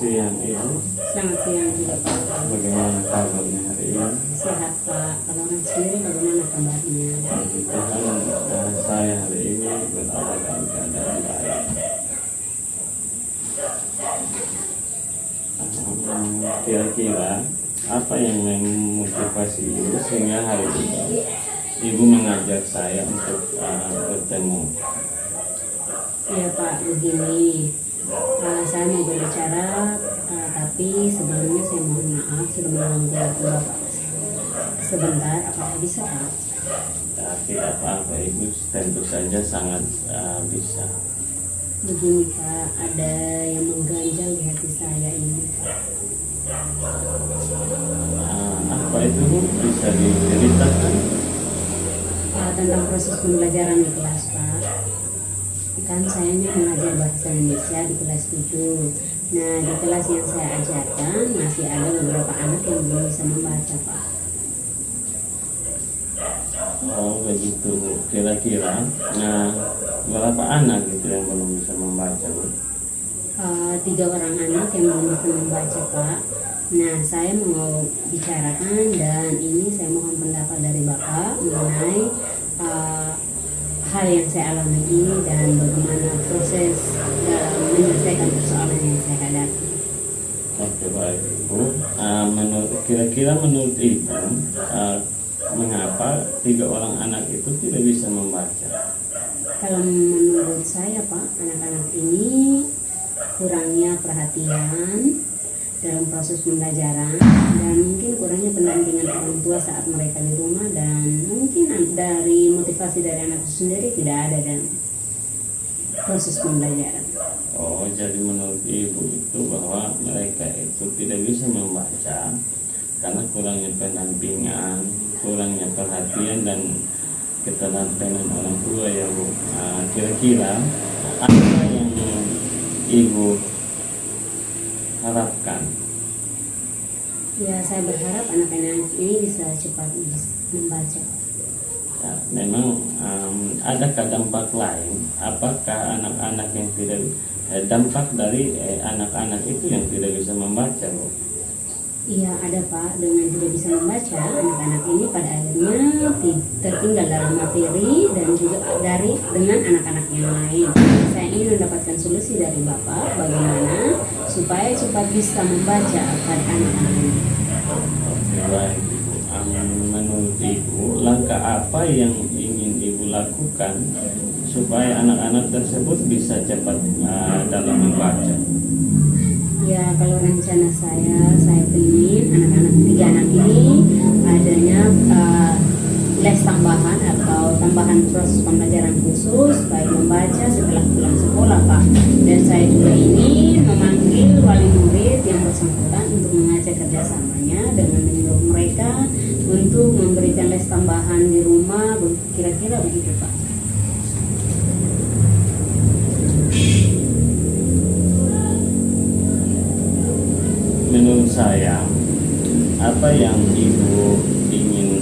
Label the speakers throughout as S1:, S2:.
S1: siang Ibu.
S2: Selamat siang juga Pak.
S1: Bagaimana kabarnya hari ini?
S2: Sehat Pak. Kalau Mas sendiri bagaimana kabarnya?
S1: Puji Tuhan, saya hari ini berada dalam keadaan baik. Kira-kira apa yang memotivasi Ibu sehingga hari ini Ibu mengajak saya untuk bertemu?
S2: Ya Pak, begini. Saya mau berbicara, tapi sebelumnya saya mohon maaf sudah mengganggu waktu Bapak sebentar. Apakah bisa Pak?
S1: Tidak apa-apa Ibu, tentu saja sangat bisa.
S2: Begini Pak, ada yang mengganjal di hati saya ini.
S1: Apa itu Bu? Bisa diceritakan?
S2: Tentang proses pembelajaran di kelas Pak. Kan saya ini mengajar bahasa Indonesia di kelas 7. Nah, di kelas yang saya ajarkan masih ada beberapa anak yang belum bisa membaca Pak.
S1: Oh begitu. Kira-kira berapa anak gitu yang belum bisa membaca Bu?
S2: 3 orang anak yang belum bisa membaca Pak. Nah, saya mau bicarakan dan ini saya mohon pendapat dari Bapak mengenai hal yang saya alami ini dan bagaimana proses dalam menyelesaikan persoalan yang saya hadapi.
S1: Oke baik Ibu. Kira-kira menurut Ibu, mengapa 3 orang anak itu tidak bisa membaca?
S2: Kalau menurut saya Pak, anak-anak ini kurangnya perhatian dalam proses pembelajaran dan mungkin kurangnya pendampingan orang tua saat mereka di rumah, dan mungkin dari motivasi dari anak itu sendiri tidak ada dalam proses pembelajaran.
S1: Oh, jadi menurut Ibu itu bahwa mereka itu tidak bisa membaca karena kurangnya pendampingan, kurangnya perhatian dan keteladanan orang tua ya Bu. Kira-kira apa yang Ibu harapkan?
S2: Ya, saya berharap anak-anak ini bisa cepat membaca.
S1: Ya, memang adakah dampak lain? Apakah anak-anak yang tidak dampak dari anak-anak itu yang tidak bisa membaca Bu?
S2: Iya ada Pak, dengan tidak bisa membaca, anak-anak ini pada akhirnya tertinggal dalam materi dan juga dengan anak-anak yang lain. Saya ingin mendapatkan solusi dari Bapak bagaimana supaya cepat bisa membaca pada anak-anak ini.
S1: Oke, baik Ibu. Menurut Ibu, langkah apa yang ingin Ibu lakukan supaya anak-anak tersebut bisa cepat dalam membaca?
S2: Ya, kalau rencana saya ingin anak-anak 3 anak ini adanya les tambahan atau tambahan proses pembelajaran khusus baik membaca setelah pulang sekolah Pak. Dan saya juga ingin memanggil wali murid yang bersangkutan untuk mengajak kerjasamanya dengan menyuruh mereka untuk memberikan les tambahan di rumah, kira-kira begitu Pak.
S1: Menurut saya, apa yang Ibu ingin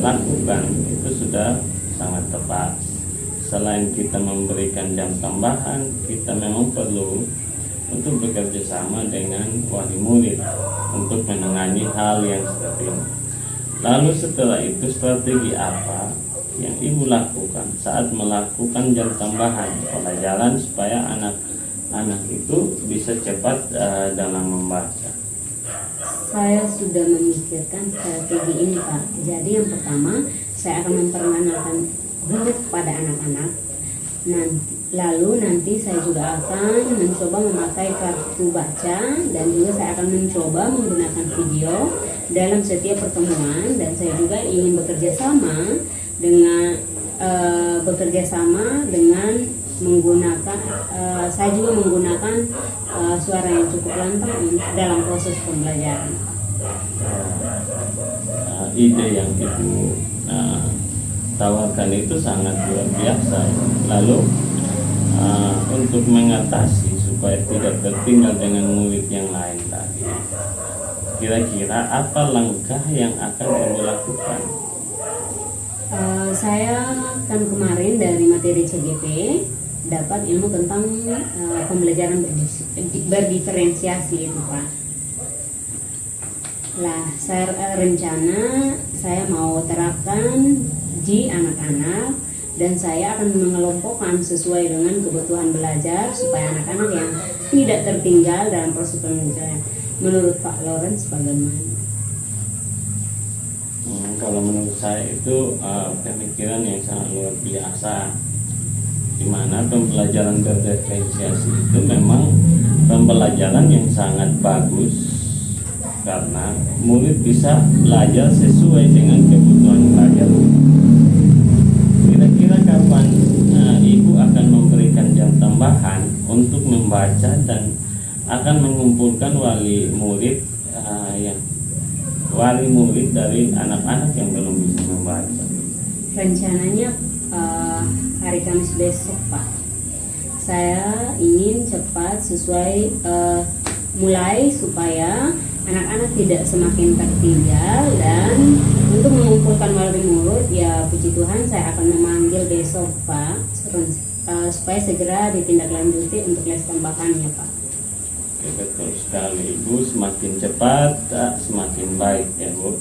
S1: lakukan itu sudah sangat tepat. Selain kita memberikan jam tambahan, kita memang perlu untuk bekerja sama dengan wali murid untuk menangani hal yang seperti ini. Lalu setelah itu, strategi apa yang Ibu lakukan saat melakukan jam tambahan pelajaran supaya anak-anak itu bisa cepat dalam membaca?
S2: Saya sudah memikirkan strategi ini Pak. Jadi yang pertama, saya akan memperkenalkan huruf pada anak-anak. Lalu nanti saya juga akan mencoba memakai kartu baca, dan juga saya akan mencoba menggunakan video dalam setiap pertemuan. Dan saya juga ingin bekerja sama dengan menggunakan saya juga menggunakan suara yang cukup lantang dalam proses pembelajaran.
S1: Ide yang Ibu tawarkan itu sangat luar biasa. Lalu untuk mengatasi supaya tidak tertinggal dengan murid yang lain tadi, kira-kira apa langkah yang akan Ibu lakukan?
S2: Saya kan kemarin dari materi CGP dapat ilmu tentang pembelajaran berdiferensiasi itu Pak. Lah, saya rencana saya mau terapkan di anak-anak dan saya akan mengelompokkan sesuai dengan kebutuhan belajar supaya anak-anak yang tidak tertinggal dalam proses pembelajaran. Menurut Pak Lawrence bagaimana?
S1: Kalau menurut saya itu pemikiran yang sangat luar biasa, di mana pembelajaran berdiferensiasi itu memang pembelajaran yang sangat bagus karena murid bisa belajar sesuai dengan kebutuhan belajar. Kira-kira kapan ibu akan memberikan jam tambahan untuk membaca dan akan mengumpulkan wali murid dari anak-anak yang belum bisa membaca?
S2: Rencananya hari Kamis besok Pak. Saya ingin cepat sesuai mulai supaya anak-anak tidak semakin tertinggal, dan untuk mengumpulkan wali murid ya puji Tuhan saya akan memanggil besok Pak supaya segera ditindaklanjuti untuk les tambahannya Pak.
S1: Betul sekali Ibu, semakin cepat semakin baik ya Bu,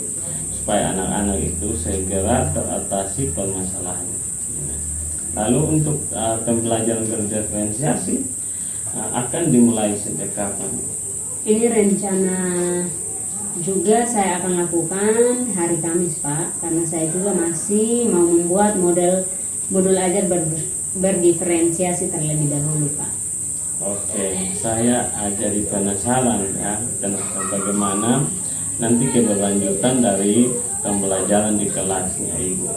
S1: supaya anak-anak itu segera teratasi permasalahannya. Lalu untuk pembelajaran berdiferensiasi akan dimulai sejak kapan?
S2: Ini rencana juga saya akan lakukan hari Kamis Pak, karena saya juga masih mau membuat modul ajar berdiferensiasi terlebih dahulu Pak.
S1: Oke, saya jadi penasaran ya tentang bagaimana nanti keberlanjutan dari pembelajaran di kelasnya Ibu,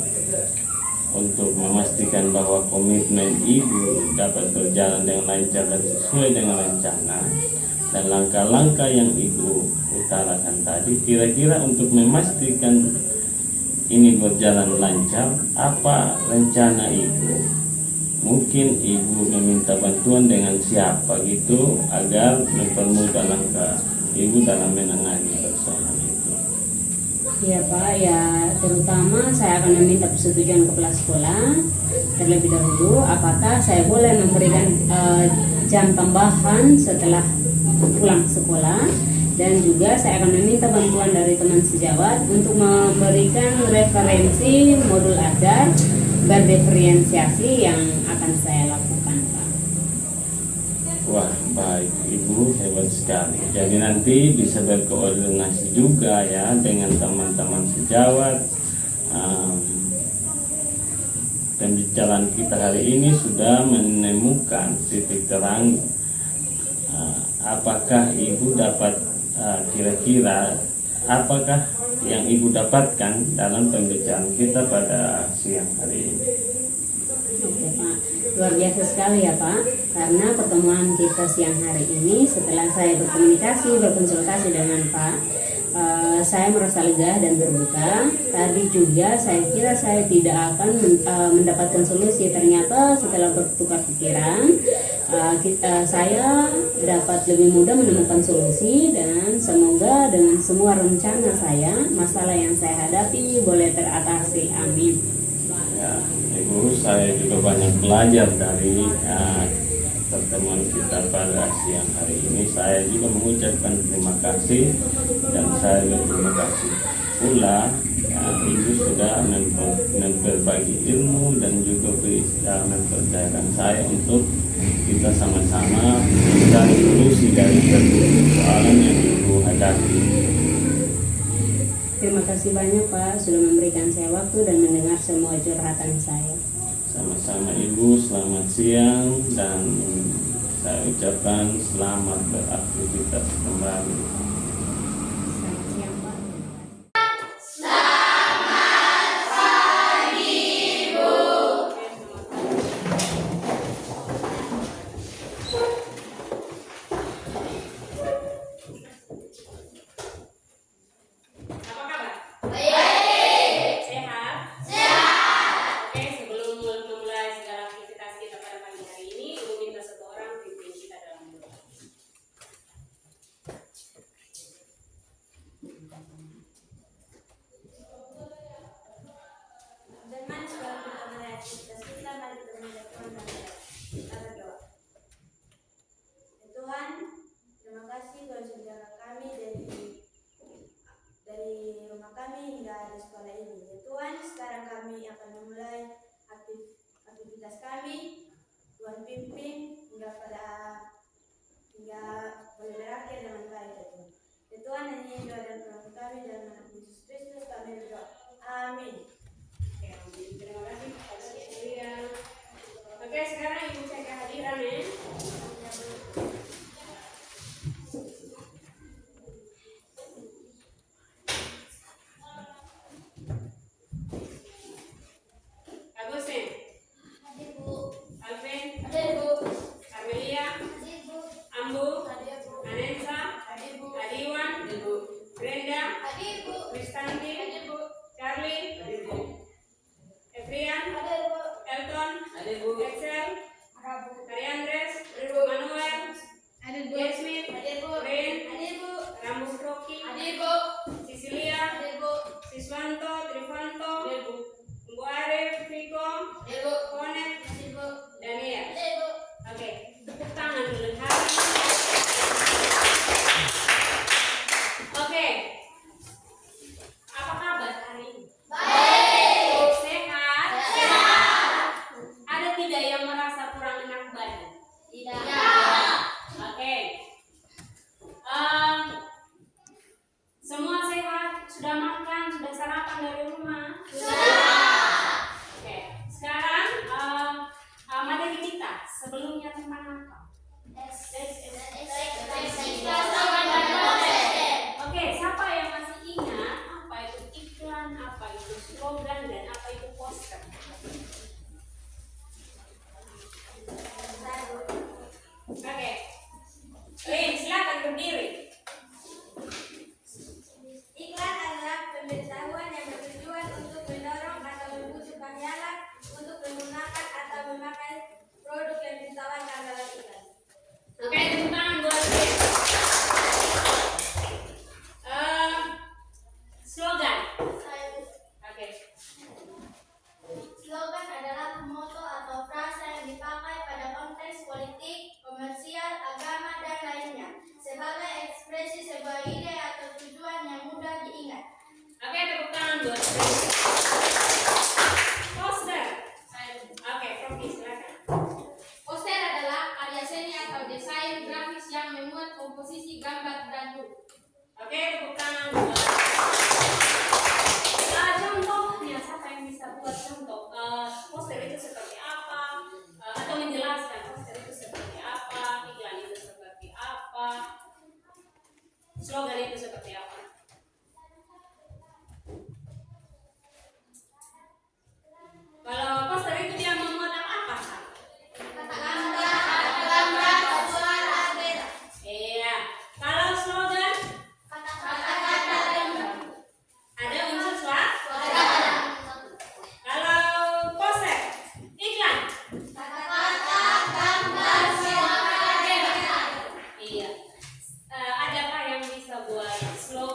S1: untuk memastikan bahwa komitmen Ibu dapat berjalan dengan lancar dan sesuai dengan rencana. Dan langkah-langkah yang Ibu utarakan tadi, kira-kira untuk memastikan ini berjalan lancar, apa rencana Ibu? Mungkin Ibu meminta bantuan dengan siapa gitu agar mempermudah langkah Ibu dalam menangani persoalan itu.
S2: Ya Pak, ya terutama saya akan meminta persetujuan kepala sekolah terlebih dahulu, apakah saya boleh memberikan jam tambahan setelah pulang sekolah, dan juga saya akan meminta bantuan dari teman sejawat untuk memberikan referensi modul ajar berdiferensiasi yang akan saya lakukan Pak.
S1: Wah, baik Ibu, hebat sekali. Jadi nanti bisa berkoordinasi juga ya dengan teman-teman sejawat. Pembicaraan kita hari ini sudah menemukan titik terang. Apakah Ibu dapat kira-kira apakah yang Ibu dapatkan dalam pembicaraan kita pada siang hari ini?
S2: Oke Pak, luar biasa sekali ya Pak, karena pertemuan kita siang hari ini setelah saya berkonsultasi dengan Pak, saya merasa lega dan berduka. Tadi juga saya kira saya tidak akan mendapatkan solusi, ternyata setelah bertukar pikiran saya dapat lebih mudah menemukan solusi, dan semoga dengan semua rencana saya, masalah yang saya hadapi boleh teratasi. Amin.
S1: Ya, Ibu, saya juga banyak belajar dari pertemuan kita pada siang hari ini. Saya juga mengucapkan terima kasih, dan saya berterima kasih pula Ibu sudah memberbagi ilmu dan juga mempercayakan saya untuk kita sama-sama mencari solusi dari persoalan yang Ibu hadapi.
S2: Terima kasih banyak Pak sudah memberikan saya waktu dan mendengar semua curhatan saya.
S1: Sama-sama Ibu, selamat siang, dan saya ucapkan selamat beraktivitas kembali.
S2: Selamat siang Pak.
S3: pada hingga boleh berakhir dengan baik ya Tuhan. Ya Tuhan, hanya doa dan doa kami dalam nama Yesus Kristus kami berdoa. Amin.
S2: Oke, amin. Terima kasih Pak Surya. Oke, sekarang ibu cek kehadiran ya. Agustin,
S3: Hadir Bu.
S2: Alvin,
S3: Hadir Bu.
S2: Armelia,
S3: Hadir Bu.
S2: Ambu,
S3: Hadir Bu.
S2: Anensa,
S3: Hadir Bu.
S2: Adiwan, Brenda,
S3: Hadir Bu.
S2: Kristanti,
S3: Hadir Bu.
S2: Charlie, Efrian,
S3: Hadir Bu.
S2: Elton, Excel,
S3: Rabu.
S2: Hari Andres, Manuel,
S3: Hadir Bu.
S2: Yasmin,
S3: Hadir Bu.
S2: Rin,
S3: Hadir Bu.
S2: Rambut Rocky,
S3: Hadir Bu.
S2: Sisilia,
S3: Hadir Bu.
S2: Siswanto, Trivanto, Bu Arif, Viko,
S3: Hadir Bu.
S2: Konet,
S3: Hadir Bu.
S2: Daniel.
S3: Hadir Bu.
S2: Oke, tepuk tangan dulu. Hari. Oke, apa kabar hari ini?
S3: Baik.
S2: Sehat?
S3: Sehat.
S2: Ada tidak yang merasa kurang enak badan?
S3: Tidak.
S2: Oke. Semua sehat? Sudah makan? Sudah sarapan dari rumah?
S3: Sudah.
S2: Oke. Sekarang materi kita sebelumnya tentang apa? Oke, siapa yang masih ingat apa itu iklan, apa itu slogan, dan apa itu poster? Oke, Lin, silakan berdiri.
S3: Iklan adalah pemberitahuan yang bertujuan untuk mendorong atau membujuk masyarakat untuk menggunakan atau memakai produk yang ditawarkan dalam iklan.
S2: Oke, tepuk tangan buat Lin. Slogan. Oke.
S3: Slogan adalah moto atau frasa yang dipakai pada konteks politik, komersial, agama, dan lainnya sebagai ekspresi sebuah ide atau tujuan yang mudah diingat.
S2: Oke, tepuk tangan buat Lin. Poster. Oke, Profi, silakan.
S3: Poster adalah karya seni atau desain grafis yang memuat komposisi gambar dan huruf.
S2: Oke, tepuk tangan buat. Contohnya, siapa yang bisa buat contoh? Poster itu seperti apa? Atau menjelaskan poster itu seperti apa? Iklan itu seperti apa? Slogan itu seperti apa? Kalau poster itu dia memuat apa?
S3: Gambar, suara, beda.
S2: Iya. Kalau slogan
S3: Kata-kata dan
S2: ada unsur suara.
S3: suara.
S2: Kalau poster, iklan.
S3: Kata-kata, gambar, suara, beda.
S2: Iya. Adakah yang bisa buat slogan?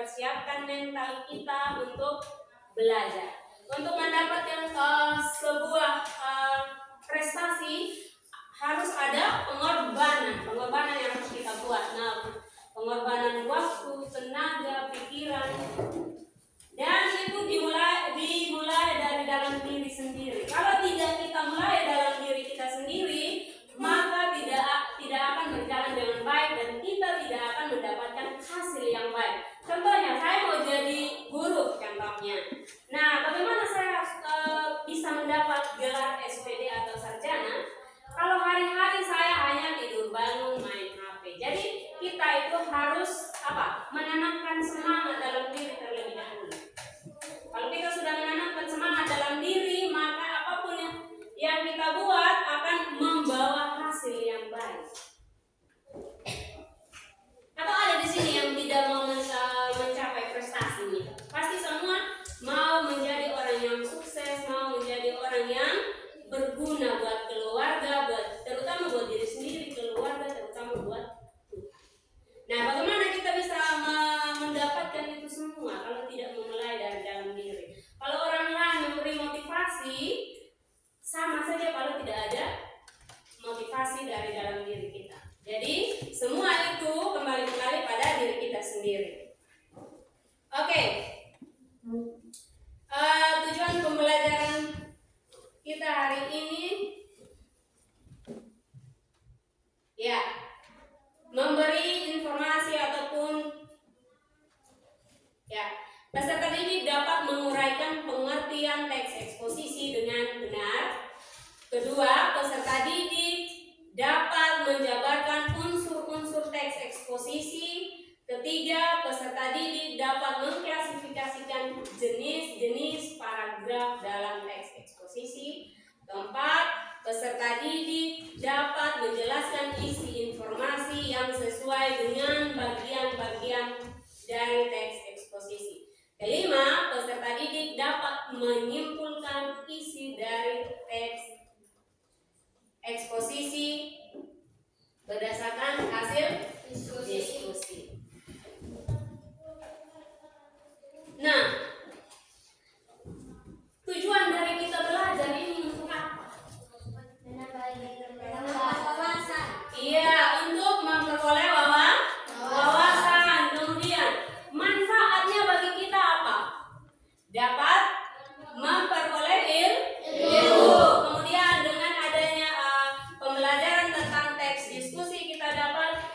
S2: mempersiapkan mental kita untuk belajar. Untuk mendapatkan sebuah prestasi harus ada pengorbanan yang harus kita buat. Nah, pengorbanan waktu, tenaga, pikiran, dan itu dimulai dari dalam diri sendiri. Kalau tidak kita mulai dalam diri kita sendiri, maka tidak akan berjalan dengan baik dan kita tidak akan mendapatkan hasil yang baik. Contohnya, saya mau jadi guru, contohnya. Nah, bagaimana saya bisa mendapat gelar SPD atau sarjana? Kalau hari-hari saya hanya tidur bangun main HP. Jadi kita itu harus menanamkan semangat dalam diri terlebih dahulu. Kalau kita sudah menanamkan semangat dalam diri, maka apapun yang kita buat akan membawa hasil yang baik. Atau ada di sini yang tidak mau mencapai prestasi ini? Pasti semua mau menjadi orang yang sukses, mau menjadi orang yang berguna buat keluarga, terutama buat diri sendiri, keluarga, terutama buat Tuhan. Nah, bagaimana kita bisa mendapatkan itu semua kalau tidak memulai dari dalam diri? Kalau orang lain memberi motivasi, sama saja kalau tidak ada motivasi dari dalam diri kita. Jadi, semua itu kembali pada diri kita sendiri. Oke. Tujuan pembelajaran kita hari ini ya memberi informasi ataupun peserta didik dapat menguraikan pengertian teks eksposisi dengan benar. Kedua, peserta didik dapat menjabarkan unsur-unsur teks eksposisi. Ketiga, peserta didik dapat mengklasifikasikan jenis-jenis paragraf dalam teks eksposisi. Keempat, peserta didik dapat menjelaskan isi informasi yang sesuai dengan bagian-bagian dari teks eksposisi. Kelima, peserta didik dapat menyimpulkan isi dari teks eksposisi berdasarkan hasil diskusi. Nah, tujuan dari kita belajar ini untuk apa? Iya, untuk memperoleh wawasan. Kemudian manfaatnya bagi kita apa? Dapat memperoleh ilmu. Kemudian dengan adanya pembelajaran tentang teks diskusi, kita dapat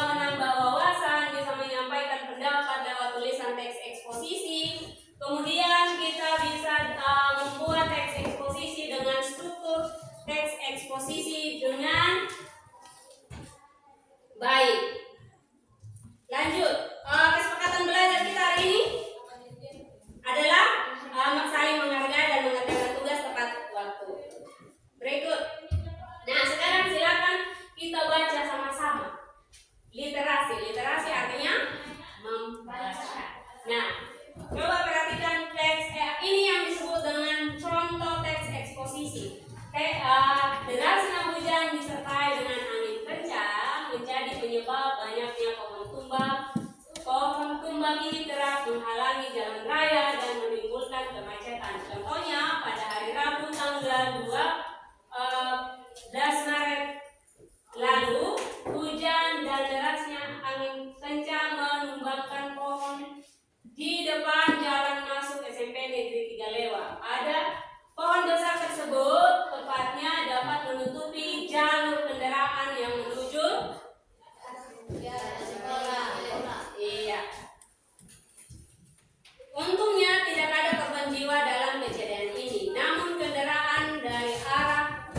S2: menambah wawasan, bisa menyampaikan pendapat lewat tulisan teks eksposisi. Kemudian kita bisa membuat teks eksposisi dengan struktur teks eksposisi dengan baik. Lanjut, kesepakatan belajar kita hari ini adalah saling menghargai dan mengerjakan tugas tepat waktu. Berikut. Nah, sekarang silakan kita baca sama-sama. Literasi artinya membaca. Nah, coba perhatikan teks ini yang disebut dengan contoh teks eksposisi. Derasnya hujan disertai dengan angin kencang menjadi penyebab banyaknya pohon tumbang. Pohon tumbang ini kerap menghalangi jalan raya dan menimbulkan kemacetan. Contohnya pada hari Rabu tanggal 12 Maret lalu, hujan dan derasnya angin kencang menumbangkan pohon di depan jalan masuk SMP Negeri 3 Lewa. Pohon besar tersebut tepatnya dapat menutupi jalur kendaraan yang menuju sekolah. Iya. Untungnya tidak ada korban jiwa dalam kejadian ini. Namun kendaraan dari arah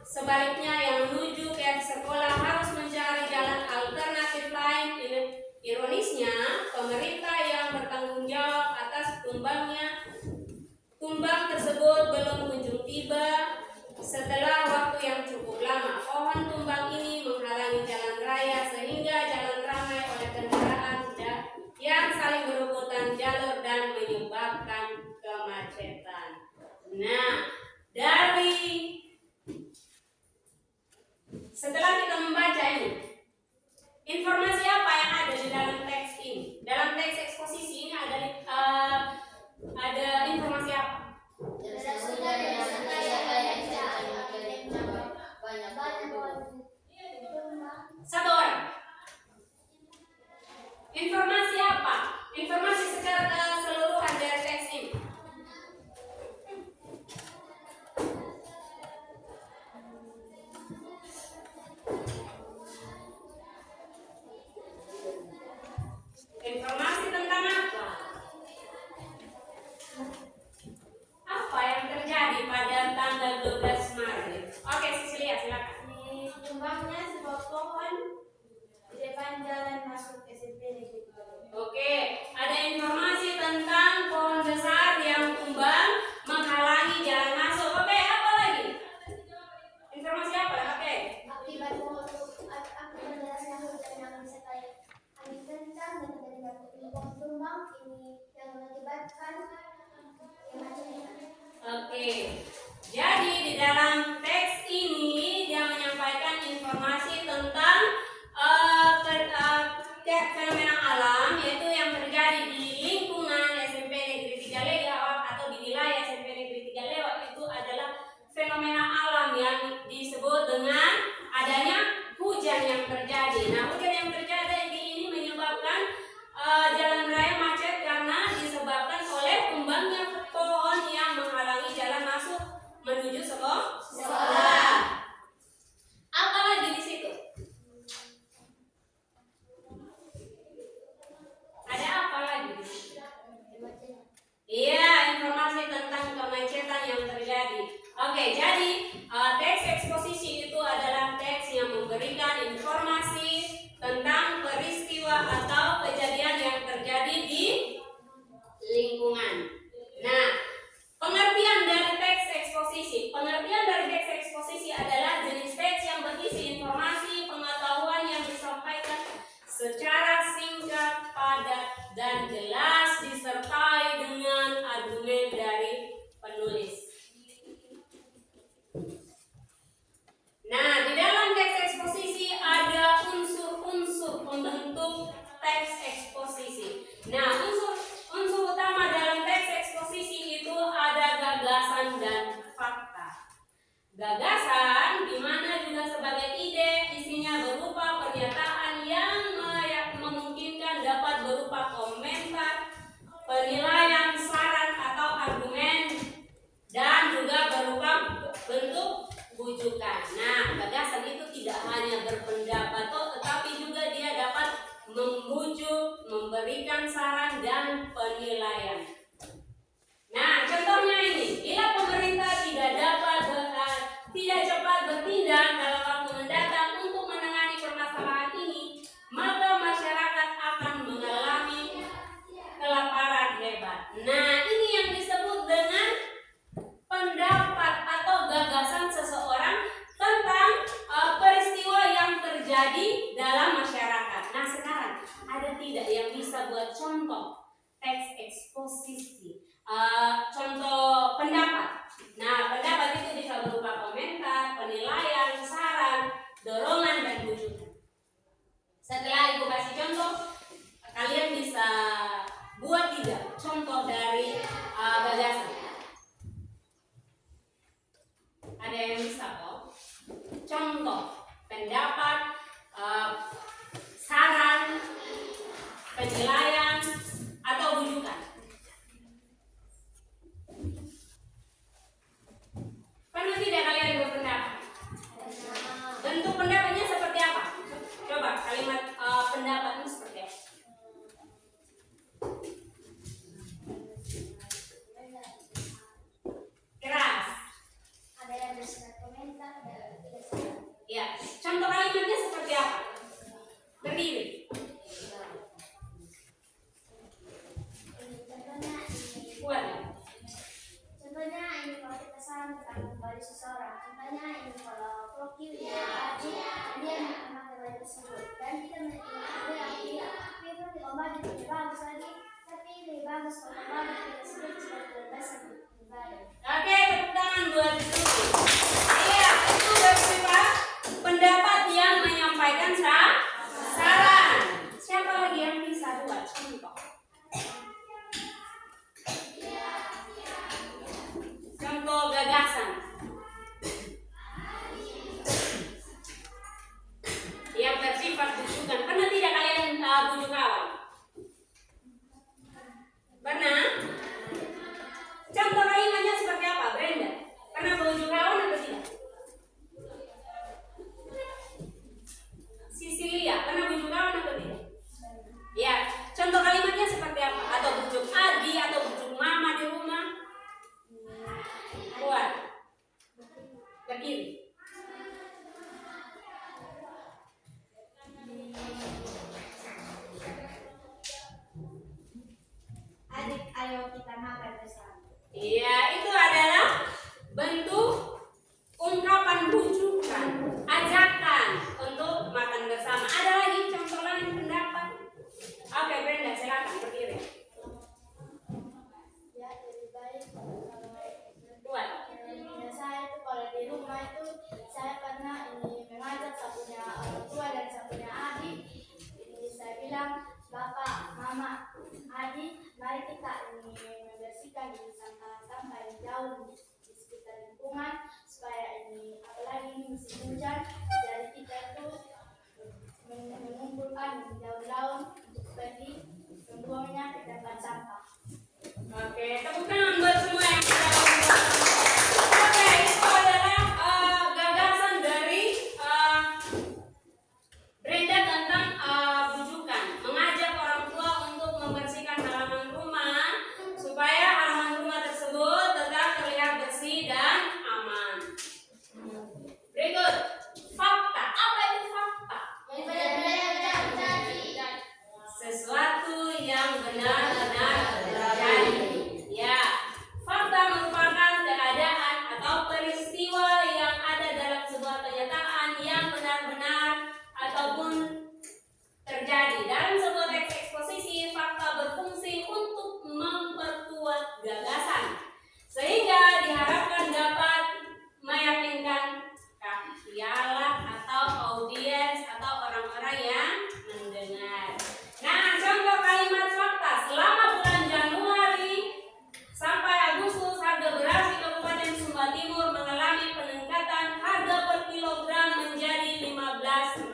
S2: sebaliknya yang menuju ke sekolah harus mencari jalan alternatif lain. Ironisnya, pemerintah yang bertanggung jawab atas tumbang tersebut belum kunjung tiba. Setelah waktu yang cukup lama, pohon tumbang ini menghalangi jalan raya sehingga jalan ramai oleh kendaraan yang saling berebutan jalur dan menyebabkan kemacetan. Nah, setelah kita membaca ini, informasi apa yang ada di dalam teks ini? Dalam teks eksposisi
S3: yang pohon tumbang ini yang mengakibatkan kemacetan.
S2: Oke, jadi di dalam teks ini dia menyampaikan informasi tentang fenomena alam, yaitu yang terjadi di lingkungan SMP Negeri 3 Lewak atau di wilayah SMP Negeri 3 Lewak. Itu adalah fenomena alam yang disebut dengan adanya hujan yang terjadi. Nah, hujan yang terjadi ini menyebabkan jalan raya macet karena disebabkan oleh tumbangnya pohon yang menghalangi jalan masuk menuju sekolah. Apalagi di situ? Ada apa lagi di situ? Iya, informasi tentang kemacetan yang terjadi. Oke, jadi teks eksposisi itu adalah teks yang memberikan informasi tentang peristiwa atau kejadian yang terjadi di lingkungan. Nah, pengertian dari teks eksposisi. Pengertian dari teks eksposisi adalah jenis teks yang berisi informasi pengetahuan yang disampaikan secara singkat, padat, dan jelas disertai dengan argumen dari penulis. Nah, di dalam teks eksposisi ada unsur-unsur pembentuk teks eksposisi. Nah, unsur utama dalam teks eksposisi itu ada gagasan dan fakta. Gagasan di mana juga sebagai ide, isinya berupa pernyataan yang memungkinkan dapat berupa komentar, penilaian, saran atau argumen, dan juga berupa bentuk rujukan. Nah, gagasan itu tidak hanya berpendapat, tetapi juga dia dapat membujuk, memberikan saran dan penilaian. Nah, contohnya ini, bila pemerintah tidak cepat bertindak dalam waktu mendatang untuk menangani permasalahan ini, maka masyarakat akan mengalami kelaparan hebat. Nah, ini yang disebut dengan pendapat atau gagasan seseorang tentang peristiwa yang terjadi dalam masyarakat. Nah, sekarang ada tidak yang bisa buat contoh teks eksposisi? Contoh pendapat. Nah, pendapat itu bisa berupa komentar, penilaian, saran, dorongan, dan bujukan. Setelah Ibu kasih contoh, kalian bisa buat tidak contoh dari gagasan. Ada yang bisa kok? Contoh pendapat, saran, penilaian, atau bujukan. Pernah tidak kalian berpendapat? Bentuk pendapatnya seperti apa? Coba kalimat pendapatnya seperti apa? Keras.
S3: Ada yang bersurat komentar, ada yang tidak surat.
S2: Ya, contoh kalimatnya seperti apa? Berdiri.
S3: Contohnya ini.
S2: Kuat ya?
S3: Contohnya ini kalau kita saran tentang kembali seseorang. Contohnya ini kalau Proki dia memakai baju tersebut dan kita menilai bilang, Bapak, Mama, Adik, mari kita ini membersihkan ini sampah-sampah yang jauh di sekitar lingkungan supaya ini apalagi ini musim hujan, jadi kita itu mengumpulkan daun-daun untuk pergi membuangnya ke tempat sampah.
S4: Oke, tepuk tangan buat semua yang sudah membuat. Oke, itu adalah gagasan dari Brenda tentang bujukan, mengajak orang tua untuk membersihkan halaman rumah supaya halaman rumah tersebut tetap terlihat bersih dan aman. Berikut, fakta. Apa itu fakta? Sesuatu yang benar-benar terjadi. Ya, fakta merupakan keadaan atau peristiwa yang ada dalam sebuah kenyataan yang benar-benar ataupun terjadi. Dalam sebuah teks eksposisi, fakta berfungsi untuk memperkuat gagasan, sehingga diharapkan dapat meyakinkan khiyalak atau audiens atau orang-orang yang mendengar. Nah, contoh kalimat fakta. Selama bulan Januari sampai Agustus, harga beras di Kabupaten Sumba Timur mengalami peningkatan harga per kilogram menjadi 15.000.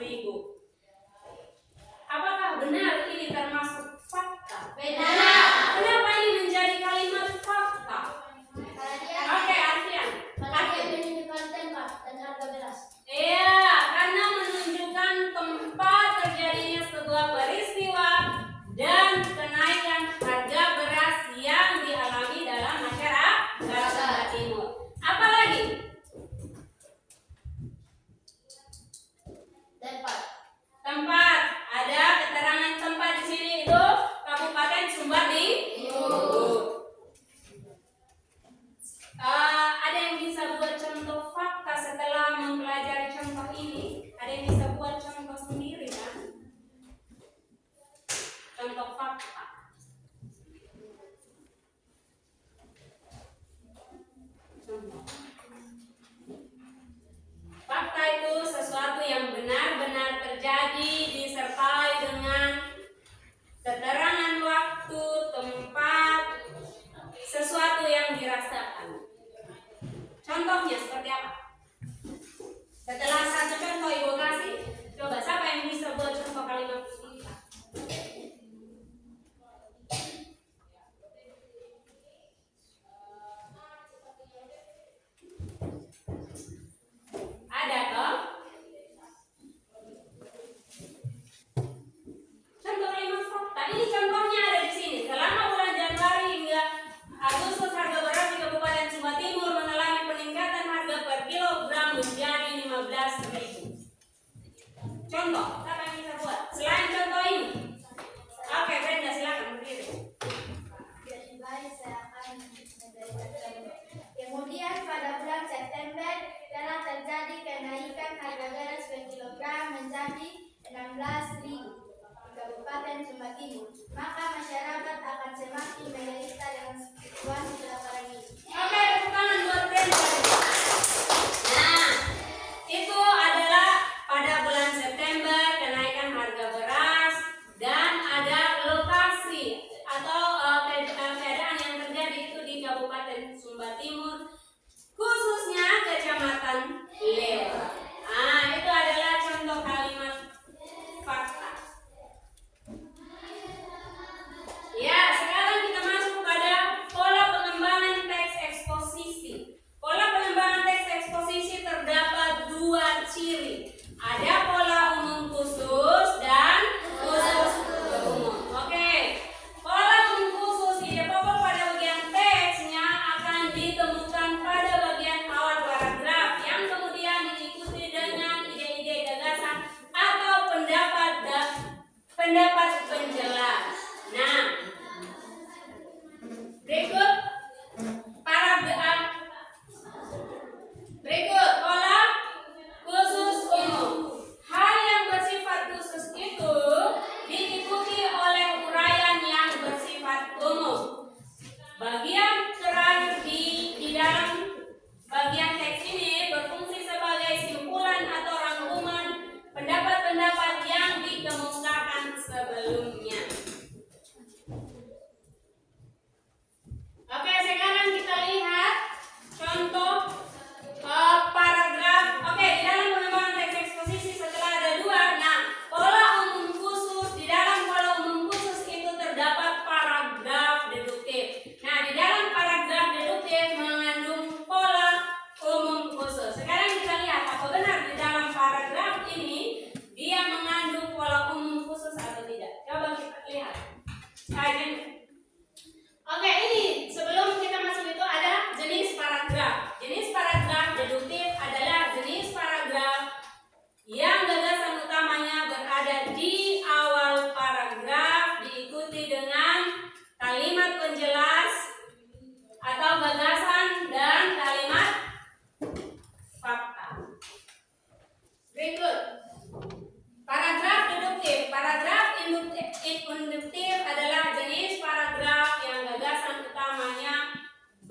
S4: Apakah benar ini termasuk fakta?
S3: Benar.
S4: Kenapa ini menjadi kalimat fakta? Oke, Alfian.
S3: Karena dia menunjukkan tempat dan harga beras.
S4: Iya, karena menunjukkan tempat terjadinya sebuah peristiwa dan kenaikan harga beras yang dialami dalam masyarakat Sumba Timur. Apalagi? Tempat. Ada keterangan tempat di sini itu Kabupaten Sumba Timur. Ada yang bisa buat contoh fakta setelah mempelajari contoh ini? Ada yang bisa buat contoh sendiri kan? Contoh fakta. Contoh. Fakta itu sesuatu yang benar-benar terjadi disertai dengan keterangan waktu, tempat, sesuatu yang dirasakan. Contohnya seperti apa? Setelah satu contoh Ibu kasih, coba siapa yang bisa buat contoh kalimat fakta?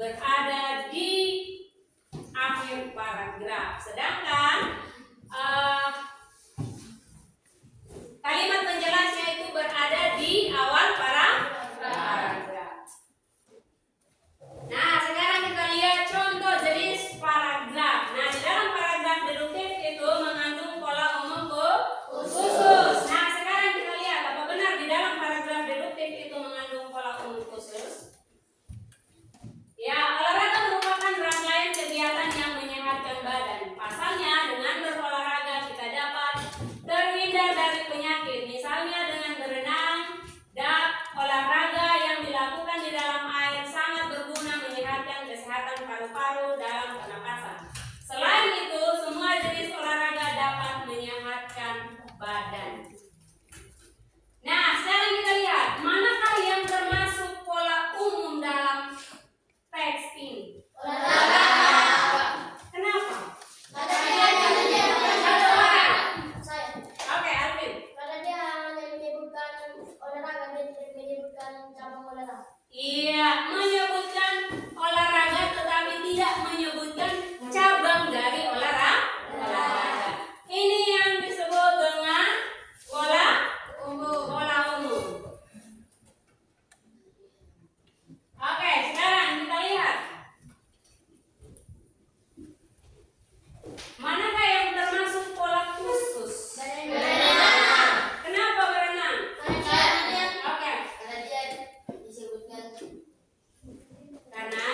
S4: berada di akhir paragraf. Sedangkan kalimat penjelasnya itu berada di awal paragraf. Nah, sekarang kita lihat contoh jenis paragraf. Nah, di dalam paragraf deduktif itu mengandung pola umum khusus. Nah, sekarang kita lihat apa benar di dalam paragraf deduktif itu mengandung pola umum khusus. Ya, olahraga merupakan rangkaian kegiatan yang menyehatkan badan. Pasalnya, dengan berolahraga kita dapat terhindar dari penyakit. Misalnya dengan berenang, dan olahraga yang dilakukan di dalam air sangat berguna menyehatkan kesehatan paru-paru dalam pernapasan. Selain itu, semua jenis olahraga dapat menyehatkan badan. Nah, sekarang kita lihat manakah yang termasuk pola umum dalam teks ini. Kenapa? Satu orang. Oke, Alvin.
S3: Karena dia hanya menyebutkan olahraga, dia tidak menyebutkan cabang olahraga.
S4: Iya, menyebutkan olahraga tetapi tidak menyebutkan cabang dari olahraga. Ini yang disebut dengan pola umum. Oke, sekarang kita lihat manakah yang termasuk pola khusus. Kenapa berenang? Oke,
S3: Karena dia disebutkan,
S4: karena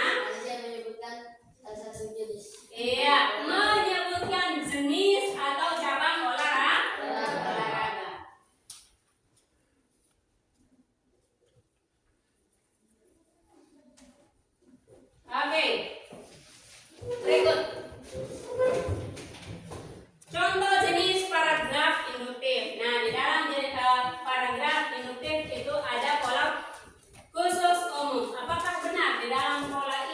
S3: dia menyebutkan salah satu jenis.
S4: iya, menyebutkan jenis atau cabang olahraga. Oke, berikut contoh jenis paragraf induktif. Nah, di dalam paragraf induktif itu ada pola khusus umum. Apakah benar di dalam paragraf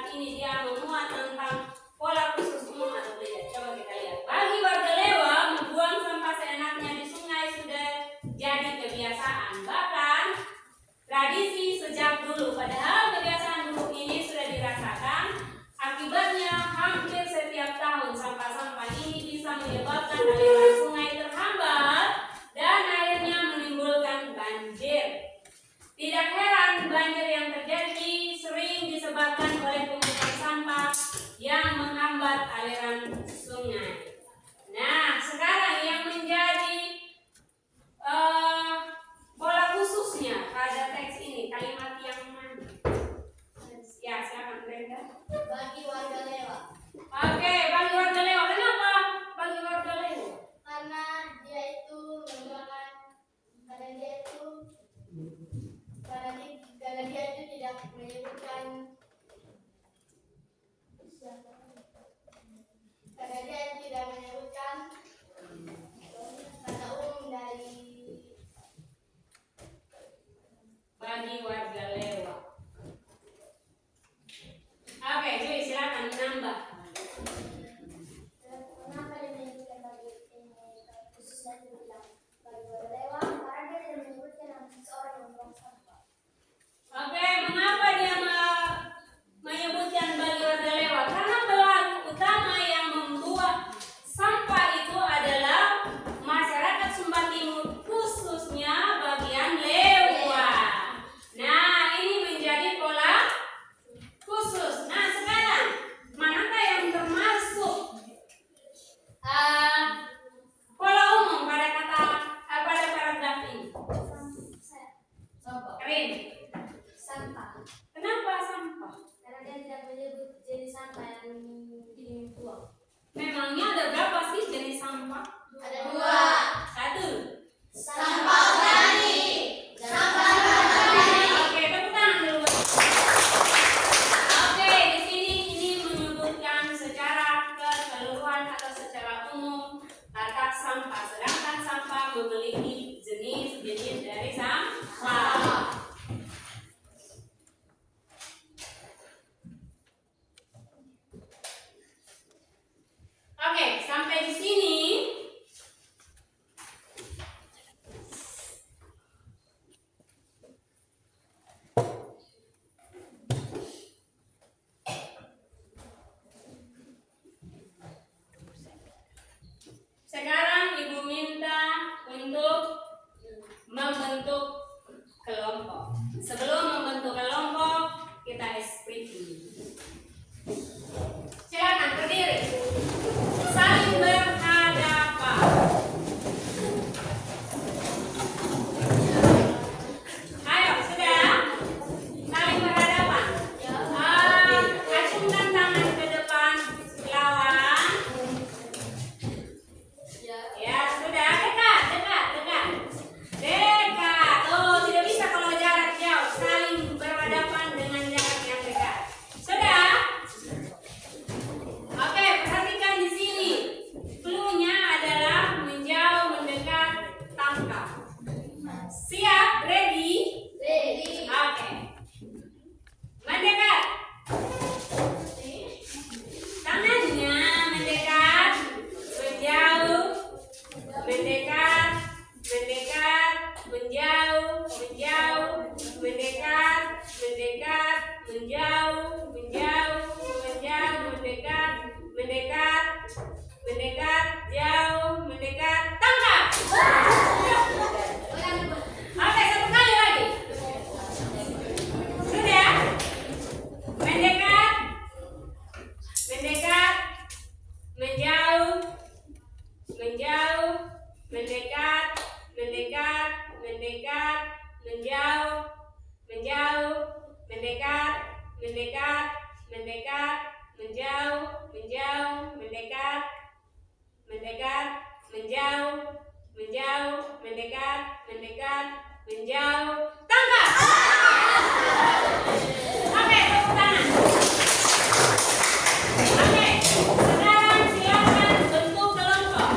S4: ini dia memuat tentang pola khusus umum atau tidak? Coba kita lihat. Bagi warga Lewa, membuang sampah seenaknya di sungai sudah jadi kebiasaan. Bahkan tradisi sejak dulu. Padahal kebiasaan buruk ini sudah dirasakan. Akibatnya hampir setiap tahun sampah-sampah ini bisa menyebabkan aliran sungai terhambat dan akhirnya menimbulkan banjir. Tidak heran banjir yang terjadi sering disebabkan oleh tumpukan sampah yang menghambat aliran sungai. Nah, sekarang yang menjadi pola khususnya pada teks ini kalimat yang mana? Ya, silakan Brenda.
S3: Bagi warga Lewa,
S4: Oke, bagi warga Lewa. Kenapa bagi warga Lewa?
S3: karena dia itu merupakan, karena dia itu tidak menyebutkan, karena dia tidak menyebutkan kata umum dari
S4: Bagi warga Lewa. Oke, Joy, silakan menambah.
S3: kenapa dia menyebutkan bagi khusus dan dibilang bagi warga Lewa, karena dia tidak menyebutkan nama seseorang yang membuang sampah.
S4: Oke, mengapa dia menyebutkan bagi warga Lewa? Karena pelaku utama yang membuat sampah itu adalah masyarakat Sumba Timur, khususnya bagian Lewa. Nah, ini menjadi pola khusus. Nah, sekarang manakah yang termasuk pola umum pada paragraf ini? Keren.
S3: Sampah.
S4: Kenapa sampah?
S3: Karena dia tidak menyebut jenis sampah yang dibuang.
S4: Memangnya ada berapa sih jenis sampah?
S3: Ada dua.
S4: Satu.
S3: Sampah organik. Sampah organik.
S4: Oke, tepuk tangan dulu. Oke, di sini ini menyebutkan secara keseluruhan atau secara umum kata sampah. Sedangkan sampah memiliki jenis-jenis dari sampah. Oke, sampai di sini Sebelum membentuk kelompok, kita ekspresi. Silakan berdiri. Saling berhadapan. Ayo, sudah? Saling berhadapan. Acungkan tangan ke depan lawan. Ya, sudah. Dekat. Oh, tidak bisa kalau jarak jauh. Saling berhadapan dengan jarak yang dekat. Sudah? Oke, perhatikan di sini. Clue-nya adalah menjauh, mendekat, tangkap. Siap? Ready? Oke. Mendekat. Tangannya mendekat, menjauh, mendekat, menjauh, mendekat, menjauh, mendekat, jauh, mendekat, tangkap. Oke, satu kali lagi. Sudah? Mendekat, menjauh, mendekat, menjauh, mendekat, menjauh, tangkap. Oke, tepuk tangan. Oke, sekarang silakan bentuk kelompok.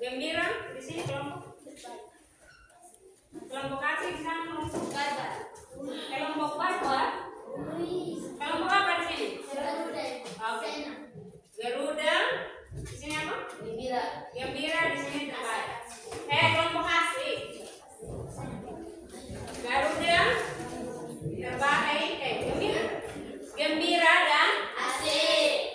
S4: Gembira di sini kelompok. Kelompok kasih di sana kelompok baca. Kelompok baca. Kelompok apa di sini? Oke. Garuda. Di sini apa? Gembira di sini terbaik. Kelompok kasih. Garuda terbaik. Gembira. Gembira dan asik.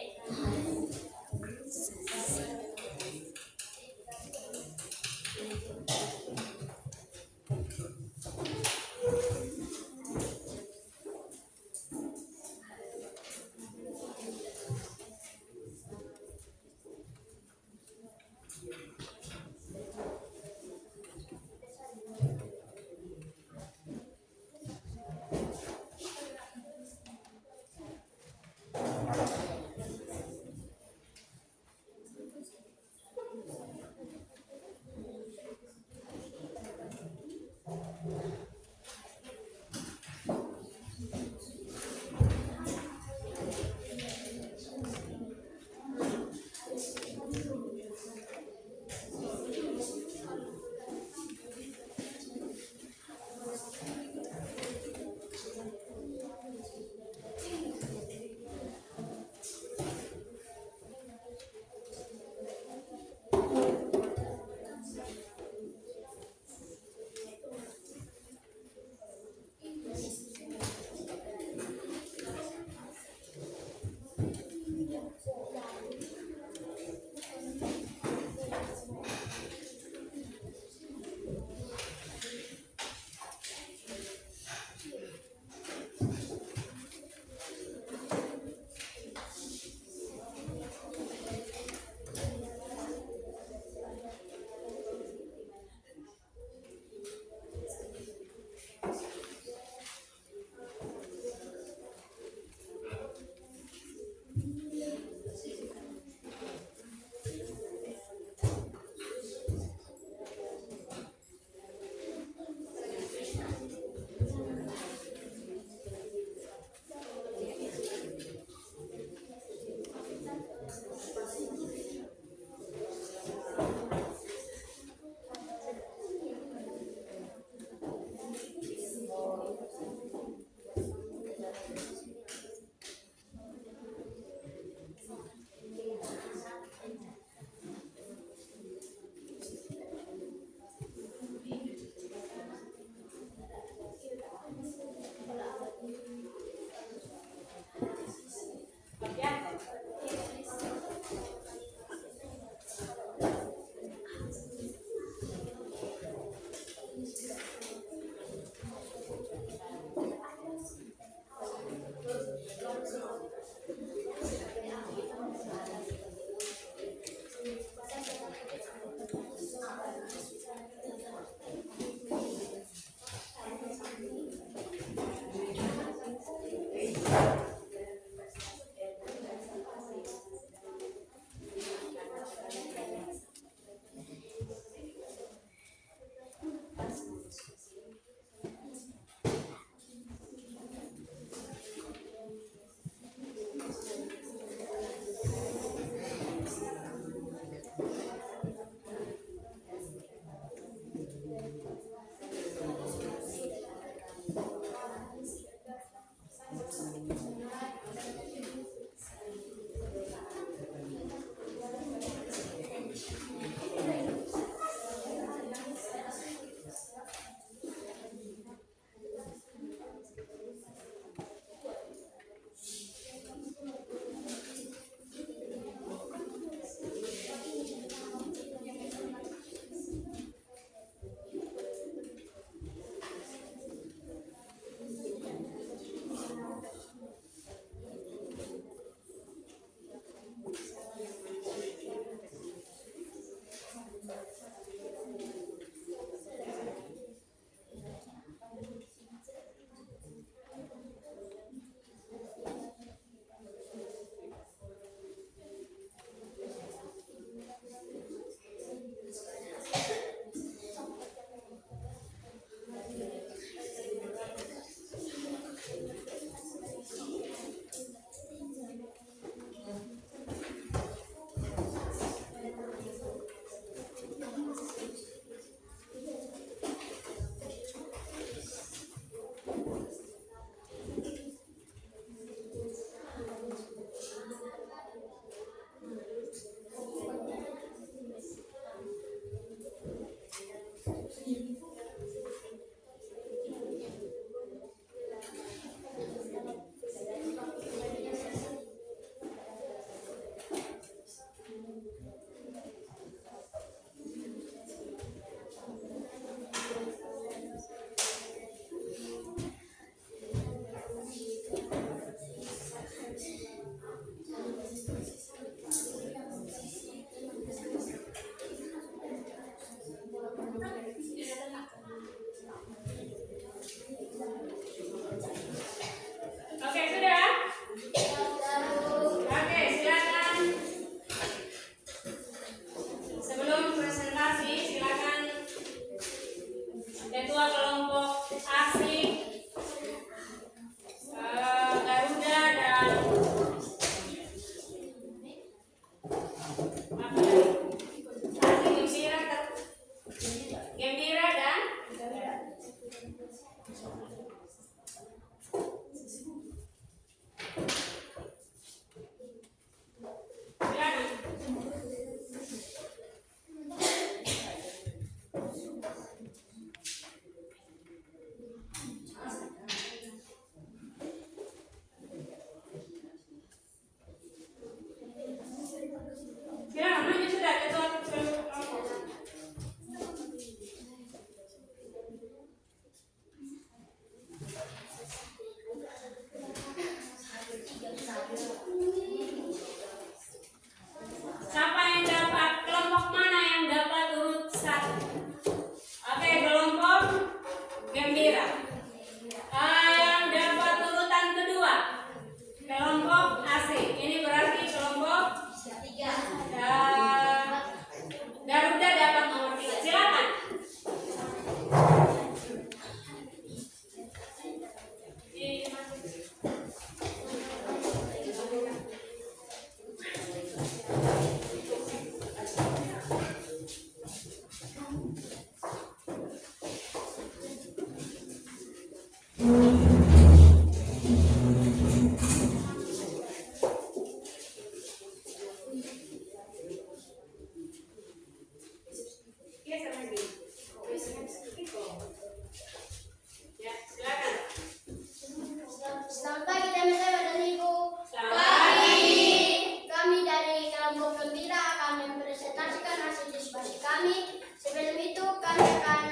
S3: kami. Sebelum itu kami akan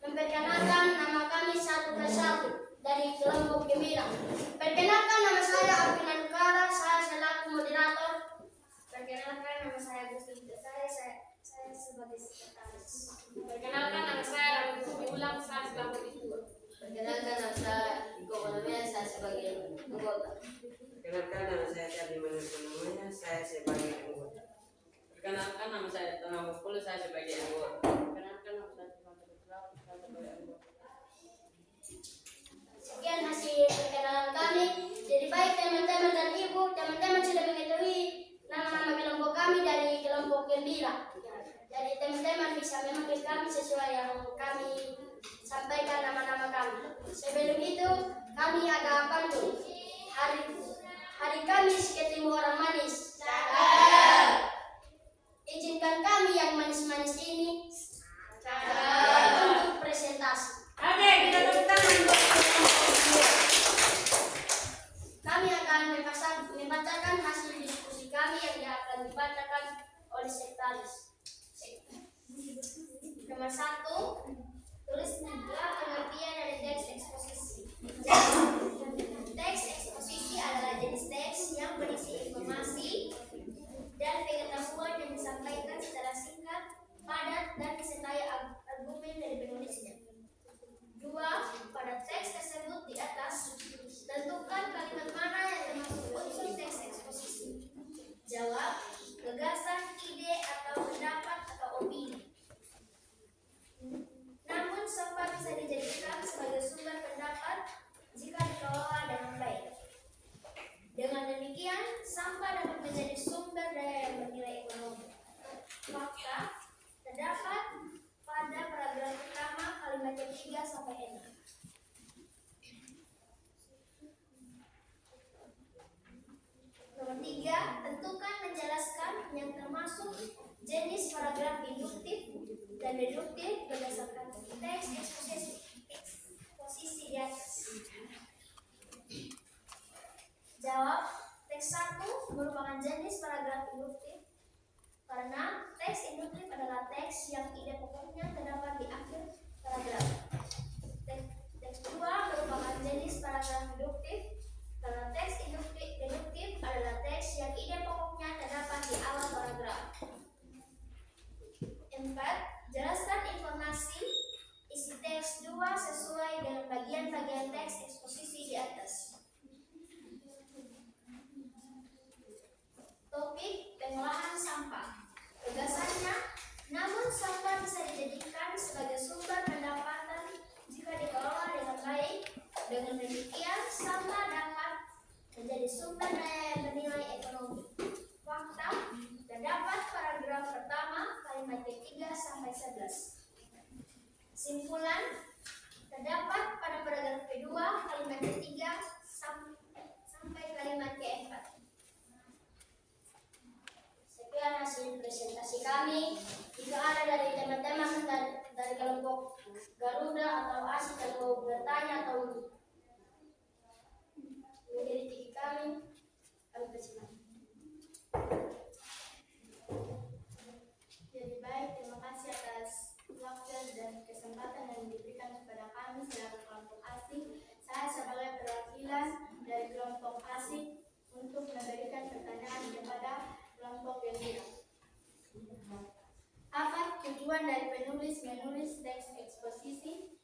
S3: memperkenalkan nama kami satu persatu dari kelompok gembira. Perkenalkan, nama saya Alvin Anukara, saya selaku moderator. Perkenalkan, nama saya Gusti, saya sebagai sekretaris.
S4: Perkenalkan, nama saya Rambut Ulang, saya selaku ketua.
S5: Perkenalkan, nama saya Iko Kolomea, saya sebagai anggota.
S6: Perkenalkan, nama saya Charlie Manuel namanya, saya sebagai anggota.
S5: Perkenalkan, nama saya Tonang Mukul, saya sebagai anggota.
S4: Perkenalkan, nama saya Fatul Islam, saya sebagai anggota.
S3: Sekian hasil perkenalan kami. Jadi baik teman-teman dan ibu, teman-teman sudah mengetahui nama-nama kelompok kami dari kelompok gembira. Jadi teman-teman bisa memanggil kami sesuai yang kami sampaikan nama-nama kami. Sebelum itu kami agak pantun. Hari Kamis ketemu orang manis. Izinkan kami yang manis-manis ini untuk presentasi.
S4: Oke, kita tepuk tangan buat
S3: Kami akan membacakan hasil diskusi kami yang akan dibacakan oleh sekretaris. Nomor 1, tulislah pengertian dari teks eksposisi. Teks eksposisi adalah jenis teks yang berisi informasi dan pengetahuan yang disampaikan secara singkat, padat, dan disertai argumen dari penulisnya. 2. Pada teks tersebut di atas, tentukan kalimat mana yang termasuk unsur teks eksposisi. Jawab, gagasan, ide, atau pendapat, atau opini. Namun, sampah bisa dijadikan sebagai sumber pendapat jika dikelola dengan baik. Dengan demikian, sampah dapat menjadi sumber daya yang bernilai ekonomi. Fakta terdapat pada paragraf pertama kalimat yang 3 sampai 6. Nomor 3, tentukan menjelaskan yang termasuk jenis paragraf induktif dan deduktif berdasarkan teks eksposisi di atas. Jawab, teks 1 merupakan jenis paragraf induktif karena teks induktif adalah teks yang ide pokoknya terdapat di akhir paragraf. Teks 2 merupakan jenis paragraf deduktif karena teks deduktif adalah teks yang ide pokoknya terdapat di awal paragraf. 4. Jelaskan informasi isi teks 2 sesuai dengan bagian-bagian teks eksposisi di atas. Topik pengolahan sampah. Gagasannya, namun sampah bisa dijadikan sebagai sumber pendapatan jika dikelola dengan baik. Dengan demikian, sampah dapat menjadi sumber daya yang bernilai ekonomi. Fakta terdapat paragraf pertama kalimat ke-3 sampai 11. Simpulan terdapat pada paragraf kedua kalimat ke-3 sampai kalimat ke-4. Sekian hasil presentasi kami. Jika ada dari teman-teman dari kelompok Garuda atau ASIK yang mau bertanya atau mengkritik kami persilakan. Jadi baik, terima kasih atas waktu dan kesempatan yang diberikan kepada kami selaku kelompok ASIK. Saya sebagai perwakilan dari kelompok ASIK untuk memberikan pertanyaan kepada kelompok gembira. Apa tujuan dari penulis menulis teks eksposisi?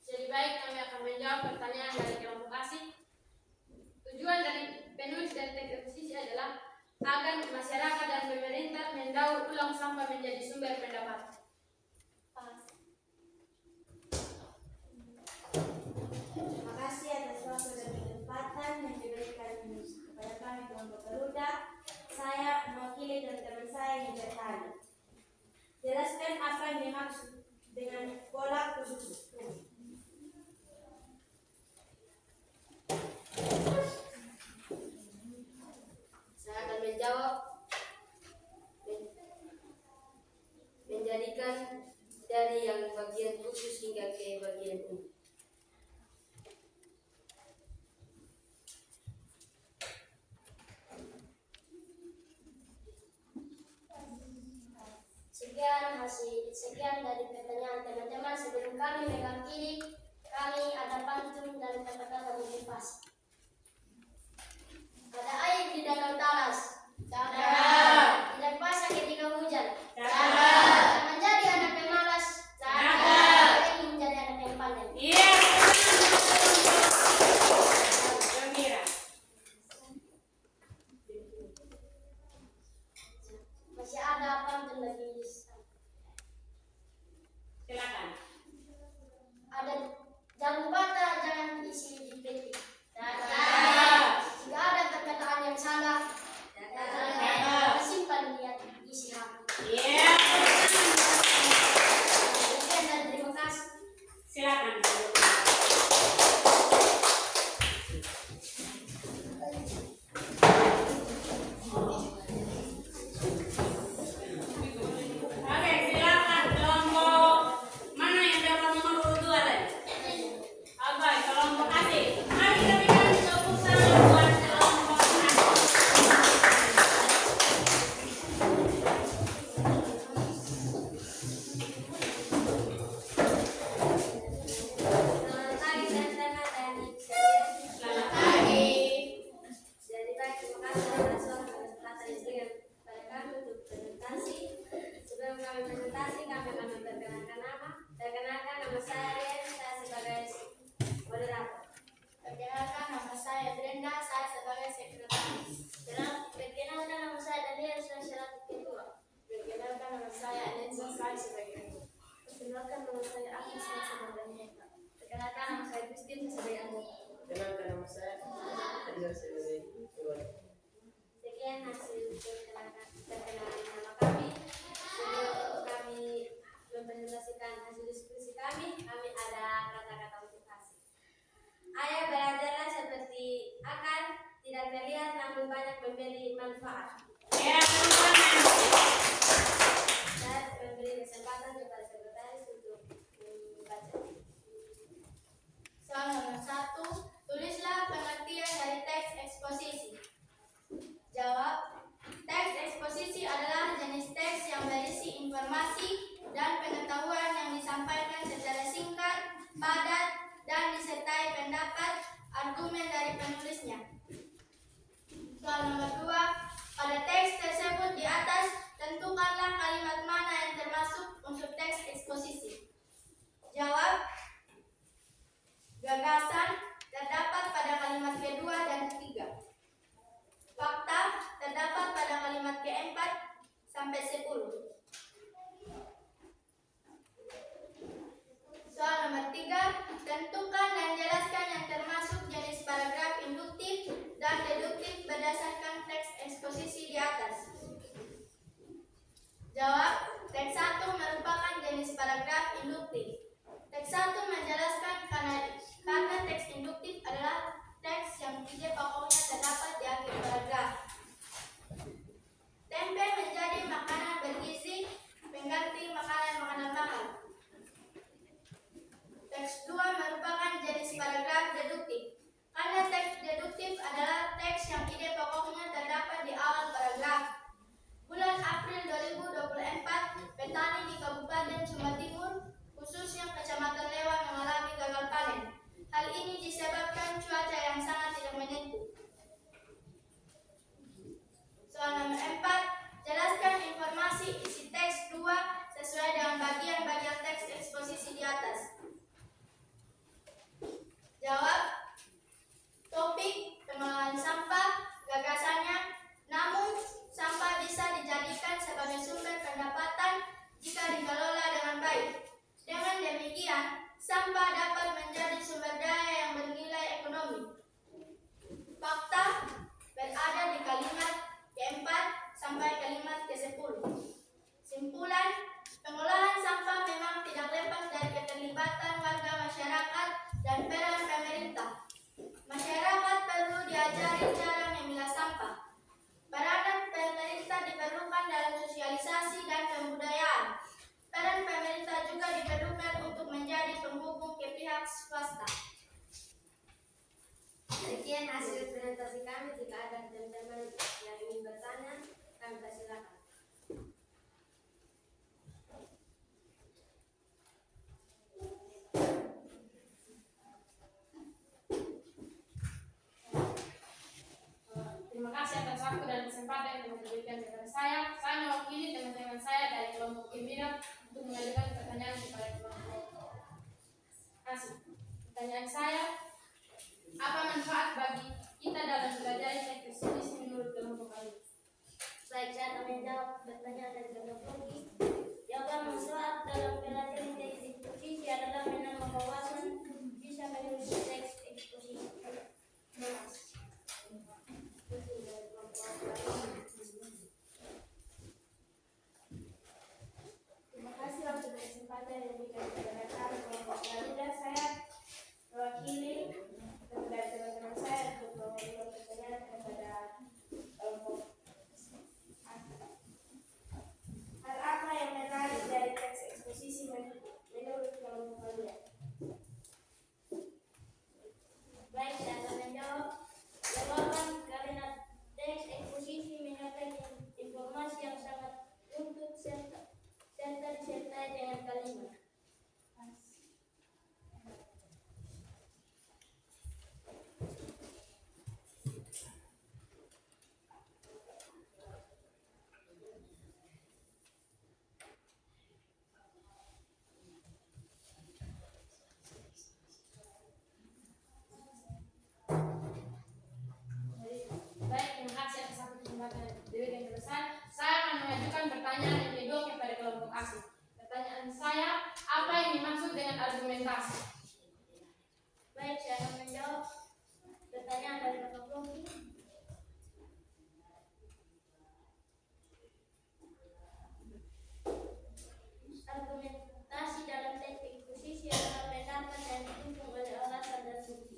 S4: Jadi baik, kami akan menjawab pertanyaan dari kelompok ASIK. Tujuan dari penulis dan teks eksposisi adalah agar masyarakat dan pemerintah mendaur ulang sampah menjadi sumber pendapatan.
S3: Terima kasih atas waktu dan kesempatan yang diberikan kepada kami kelompok Garuda. Saya mewakili dan teman saya yang bertanya. Jelaskan apa yang dimaksud dengan pola khusus.
S5: Saya akan menjawab menjadikan dari yang bagian khusus hingga ke bagian umum.
S3: Sekian sekian dari pertanyaan teman-teman. Sebelum kami megang kiri, kami ada pantun dan kata-kata motivasi. Ada air di danau talas. Cakap. Tidak basah ketika hujan. Cakap. Tak menjadi anak yang malas. Cakap. Ingin menjadi anak yang pandai.
S4: Iya. Gembira.
S3: Masih ada pantun lagi.
S4: Silakan.
S3: Ada jarum bata jangan isi di peti.
S4: Cakap.
S3: Jika ada perkataan yang salah, simpan di isi hati.
S4: Iya.
S3: Sekian dan terima kasih.
S4: Silakan. Oke, silakan kelompok mana yang dapat nomor urut 2 tadi? Abai, kelompok A. Mari kita berikan tepuk tangan buat kelompok A.
S5: Selamat pagi teman-teman dan ibu sekalian.
S4: Selamat pagi.
S5: Jadi baik, terima kasih atas waktu dan kesempatan yang diberikan kepada kami untuk presentasi. Sebelum kami presentasi, kami akan memperkenalkan nama. Perkenalkan, nama saya Rian, saya sebagai moderator.
S3: Perkenalkan nama saya Brenda, saya sebagai sekretaris. Perkenalkan nama saya Daniel, saya selaku ketua. Perkenalkan nama saya Alenza, saya sebagai ketua. Perkenalkan nama saya Agnes, saya sebagai anggota. Perkenalkan nama saya Christine, saya sebagai anggota.
S6: Kenalkan nama saya Rizal sebagai ketua.
S5: Sekian hasil perkenalan nama kami. Sebelum kami mempresentasikan hasil diskusi kami ada kata-kata motivasi. Ayo belajarlah seperti akar, tidak terlihat namun banyak memberi manfaat.
S4: Ya, teman-teman.
S5: Saya memberi kesempatan kepada sekretaris untuk membaca.
S3: Soal nomor 1, tulislah pengertian dari teks eksposisi. Jawab, teks eksposisi adalah jenis teks yang berisi informasi dan pengetahuan yang disampaikan secara singkat, padat, dan disertai pendapat, argumen dari penulisnya. Soal nomor 2, pada teks tersebut di atas, tentukanlah kalimat mana yang termasuk unsur teks eksposisi. Jawab, gagasan terdapat pada kalimat kedua dan ketiga. Fakta terdapat pada kalimat keempat sampai 10. Soal nomor 3, tentukan dan jelaskan yang termasuk jenis paragraf induktif dan deduktif berdasarkan teks eksposisi di atas. waktu dan kesempatan yang telah diberikan kepada saya. Saya mewakili teman-teman saya dari kelompok pimpinan untuk mengajukan pertanyaan kepada kelompok ASI. Pertanyaan saya, apa manfaat bagi kita dalam belajar teknik fisik menurut kelompok kalian?
S5: Baik, saya akan menjawab pertanyaan dari kelompok ini. Yang bermanfaat dalam belajar teknik posisi adalah menambah wawasan, bisa menulis teks eksposisi.
S3: Terima kasih untuk kesempatan yang diberikan kepada kami kelompok Garuda. Saya mewakili dari teman-teman saya untuk memberikan pertanyaan kepada kelompok ASI. Hal apa yang menarik dari teks eksposisi menurut kelompok kalian?
S5: Baik, saya akan menjawab. Jawaban karena teks eksposisi menyampaikan informasi yang sangat runtut serta disertai dengan kalimat.
S3: Baik, terima kasih atas satu kesempatan yang diberikan kepada saya. Saya akan mengajukan pertanyaan yang kedua kepada kelompok ASI. Pertanyaan saya, apa yang dimaksud dengan argumentasi?
S5: Baik, saya akan menjawab pertanyaan dari kelompok ini. Argumentasi dalam teknik posisi adalah pendapat yang didukung oleh alasan dan bukti.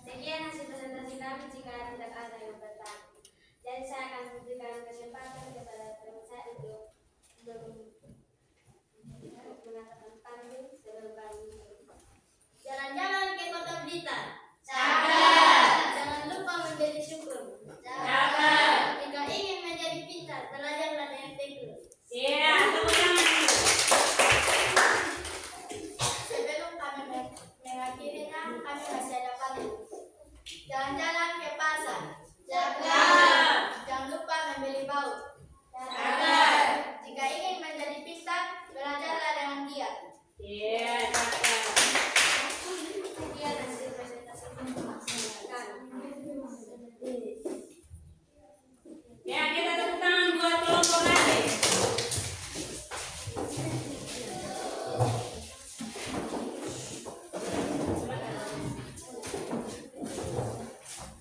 S5: Sekian hasil presentasi kami. Jika tidak ada yang bertanya, jadi saya akan memberikan kesempatan kepada teman saya untuk mengatakan panggil sebelum kami jalan-jalan ke kota Blitar. Jangan lupa menjadi syukur. Jika ingin menjadi pintar, belajarlah dengan tekun.
S4: Iya, tepuk tangan.
S5: Sebelum kami mengakhirinya, kami masih ada pamit. Jalan-jalan ke pasar. Jangan lupa membeli bau. Jika ingin menjadi pintar, belajarlah dengan giat.
S4: Iya, cakep.
S5: Sekian hasil presentasi kami.
S4: Ya, kita tepuk tangan buat kelompok ASI.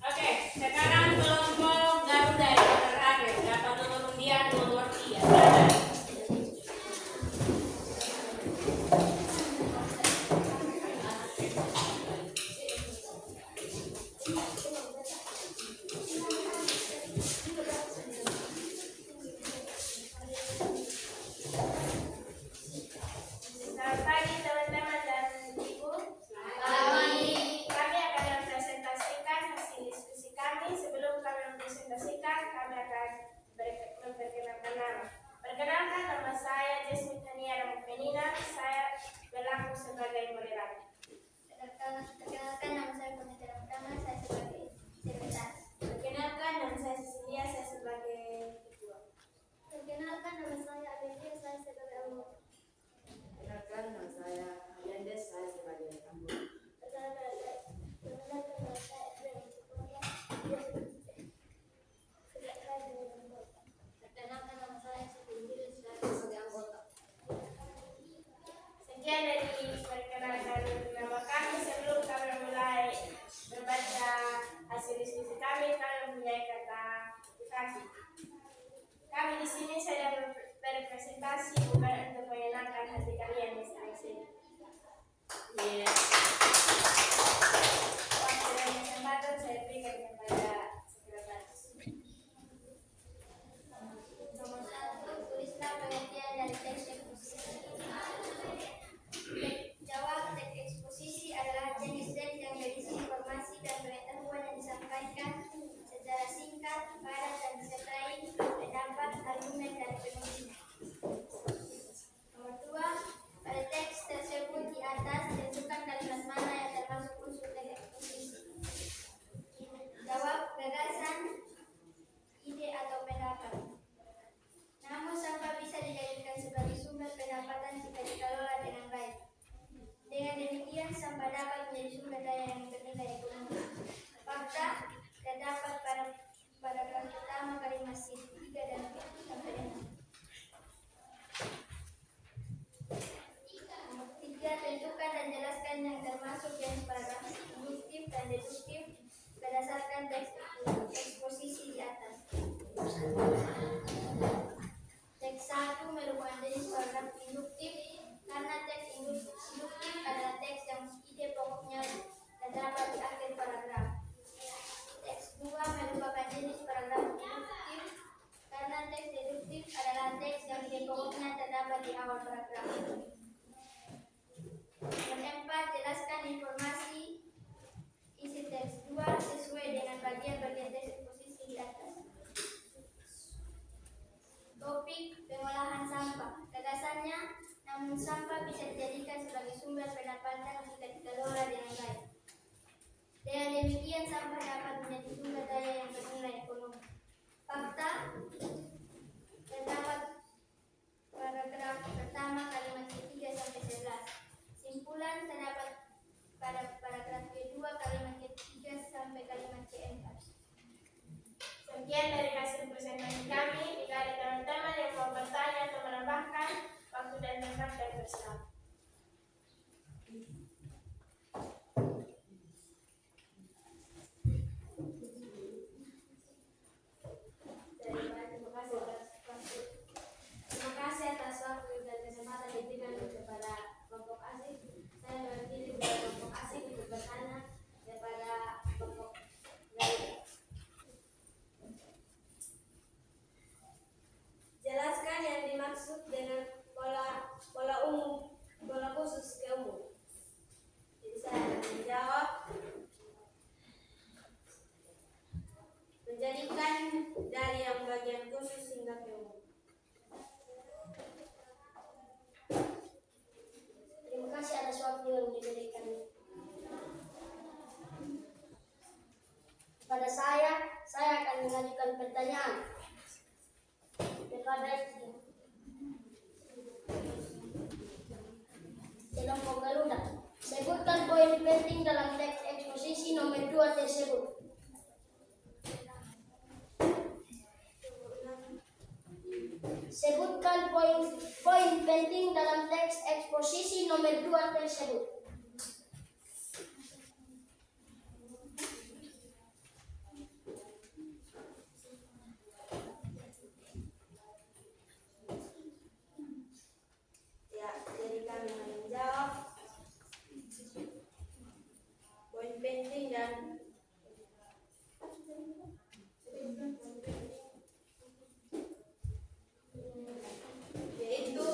S4: Oke, sekarang kelompok Garuda yang terakhir dapat nomor undian nomor 3.
S3: Selamat pagi teman-teman dan ibu. Kami akan mempresentasikan hasil diskusi kami. Sebelum kami mempresentasikan, kami akan memperkenalkan nama. Perkenalkan, nama saya Jasmine Tania Ramupenina. Saya berlaku sebagai moderator.
S5: Perkenalkan, nama saya Pembicara Pertama, saya sebagai sekretaris.
S3: Perkenalkan, nama saya Cecilia. Saya sebagai ketua.
S5: Perkenalkan, nama saya Adelia, saya sebagai anggota.
S6: Perkenalkan, nama saya Yandes, saya sebagai anggota.
S5: Perkenalkan, nama saya Edwin Cipolla, dia sebagai anggota. Perkenalkan, nama saya Siti, saya sebagai anggota.
S3: Sekian dari perkenalkan nama kami. Sebelum kami mulai membaca hasil diskusi kami mempunyai kata kasih. Kami di sini sedang berpresentasi bukan untuk menyenangkan hati kalian masing-masing.
S4: Iya.
S3: Waktu dan kesempatan saya berikan kepada sekretaris.
S5: Nomor 1, tulislah pengertian dari teks eksposisi. Jawab, teks eksposisi adalah jenis teks yang berisi informasi dan pengetahuan yang disampaikan secara singkat, padat, dan disertai pendapat, argumen, dan pemikiran.
S3: masuk jenis paragraf induktif dan deduktif berdasarkan teks eksposisi di atas. Teks 1 merupakan jenis paragraf induktif karena teks induktif adalah teks yang ide pokoknya terdapat di akhir paragraf. Teks 2 merupakan jenis paragraf deduktif karena teks deduktif adalah teks yang ide pokoknya terdapat di awal paragraf. Yang 4, jelaskan informasi isi teks 2 sesuai dengan bagian-bagian teks eksposisi di atas. Topik pengolahan sampah. Gagasannya, namun sampah bisa dijadikan sebagai sumber pendapatan jika dikelola dengan baik. Dengan demikian, sampah dapat menjadi sumber daya yang bernilai ekonomi. Fakta terdapat paragraf pertama kalimat ketiga sampai 11. Simpulan terdapat pada paragraf kedua kalimat ketiga sampai kalimat keempat.
S7: Sekian dari hasil presentasi kami. Jika ada teman-teman yang mau bertanya atau menambahkan, waktu dan tempat dan bersiap.
S5: Terima kasih atas waktu dan kesempatan diberikan kepada kelompok asik. Saya mewakili kelompok asik untuk bertanya kepada kelompok lain. Jelaskan yang dimaksud dengan pola umum, pola khusus ke umum. Jadi saya akan menjawab. Menjadikan dari yang bagian khusus hingga ke umum. Terima kasih atas waktu yang diberikan kepada saya akan mengajukan pertanyaan kepada kelompok Garuda. Sebutkan poin penting dalam teks eksposisi nomor 2 tersebut. Sebutkan poin penting dalam teks eksposisi nomor 2 tersebut. Ya, jadi kami menjawab poin penting dan yaitu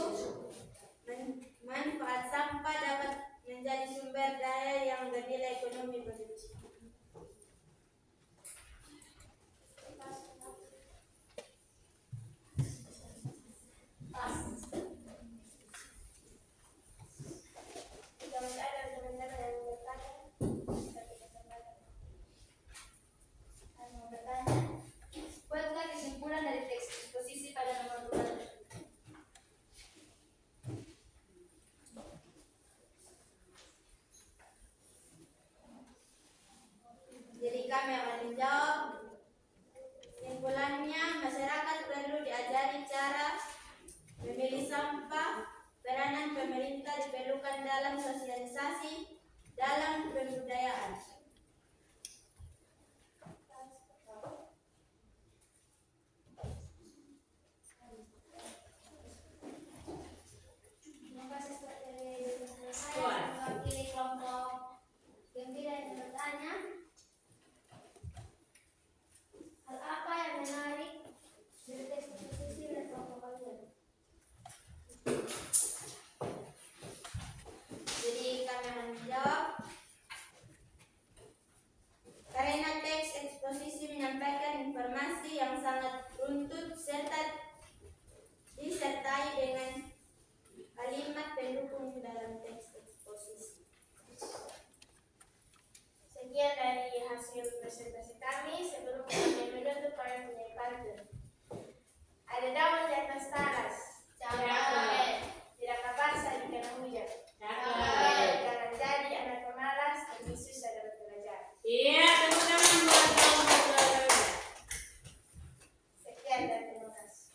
S5: manfaat sampah dapat menjadi sumber daya yang bernilai ekonomi bagi masyarakat.
S7: Jika masih ada teman-teman yang bertanya,
S3: Buatlah kesimpulan dari teks eksposisi pada nomor 2.
S5: Jadi kami akan menjawab. Kesimpulannya, masyarakat perlu diajari cara memilih sampah. Peranan pemerintah diperlukan dalam sosialisasi dalam pembudayaan.
S3: Terima kasih dari saya mewakili kelompok Gembira yang bertanya. Hal apa yang menarik dari teks eksposisi dari kelompok kalian?
S5: Jadi kami akan menjawab. Karena teks eksposisi menyampaikan informasi yang sangat runtut serta disertai dengan kalimat pendukung dalam teks eksposisi.
S7: sekian dari hasil presentasi kami. Sebelum kami menutup, kami punya pantun. Ada daun di atas taras, tidak kabasa di kena hujan. Jangan jadi anak pemalas, tapi susah dapat belajar.
S4: Iya, teman-teman buat kelompok Garuda.
S7: Sekian dan terima kasih.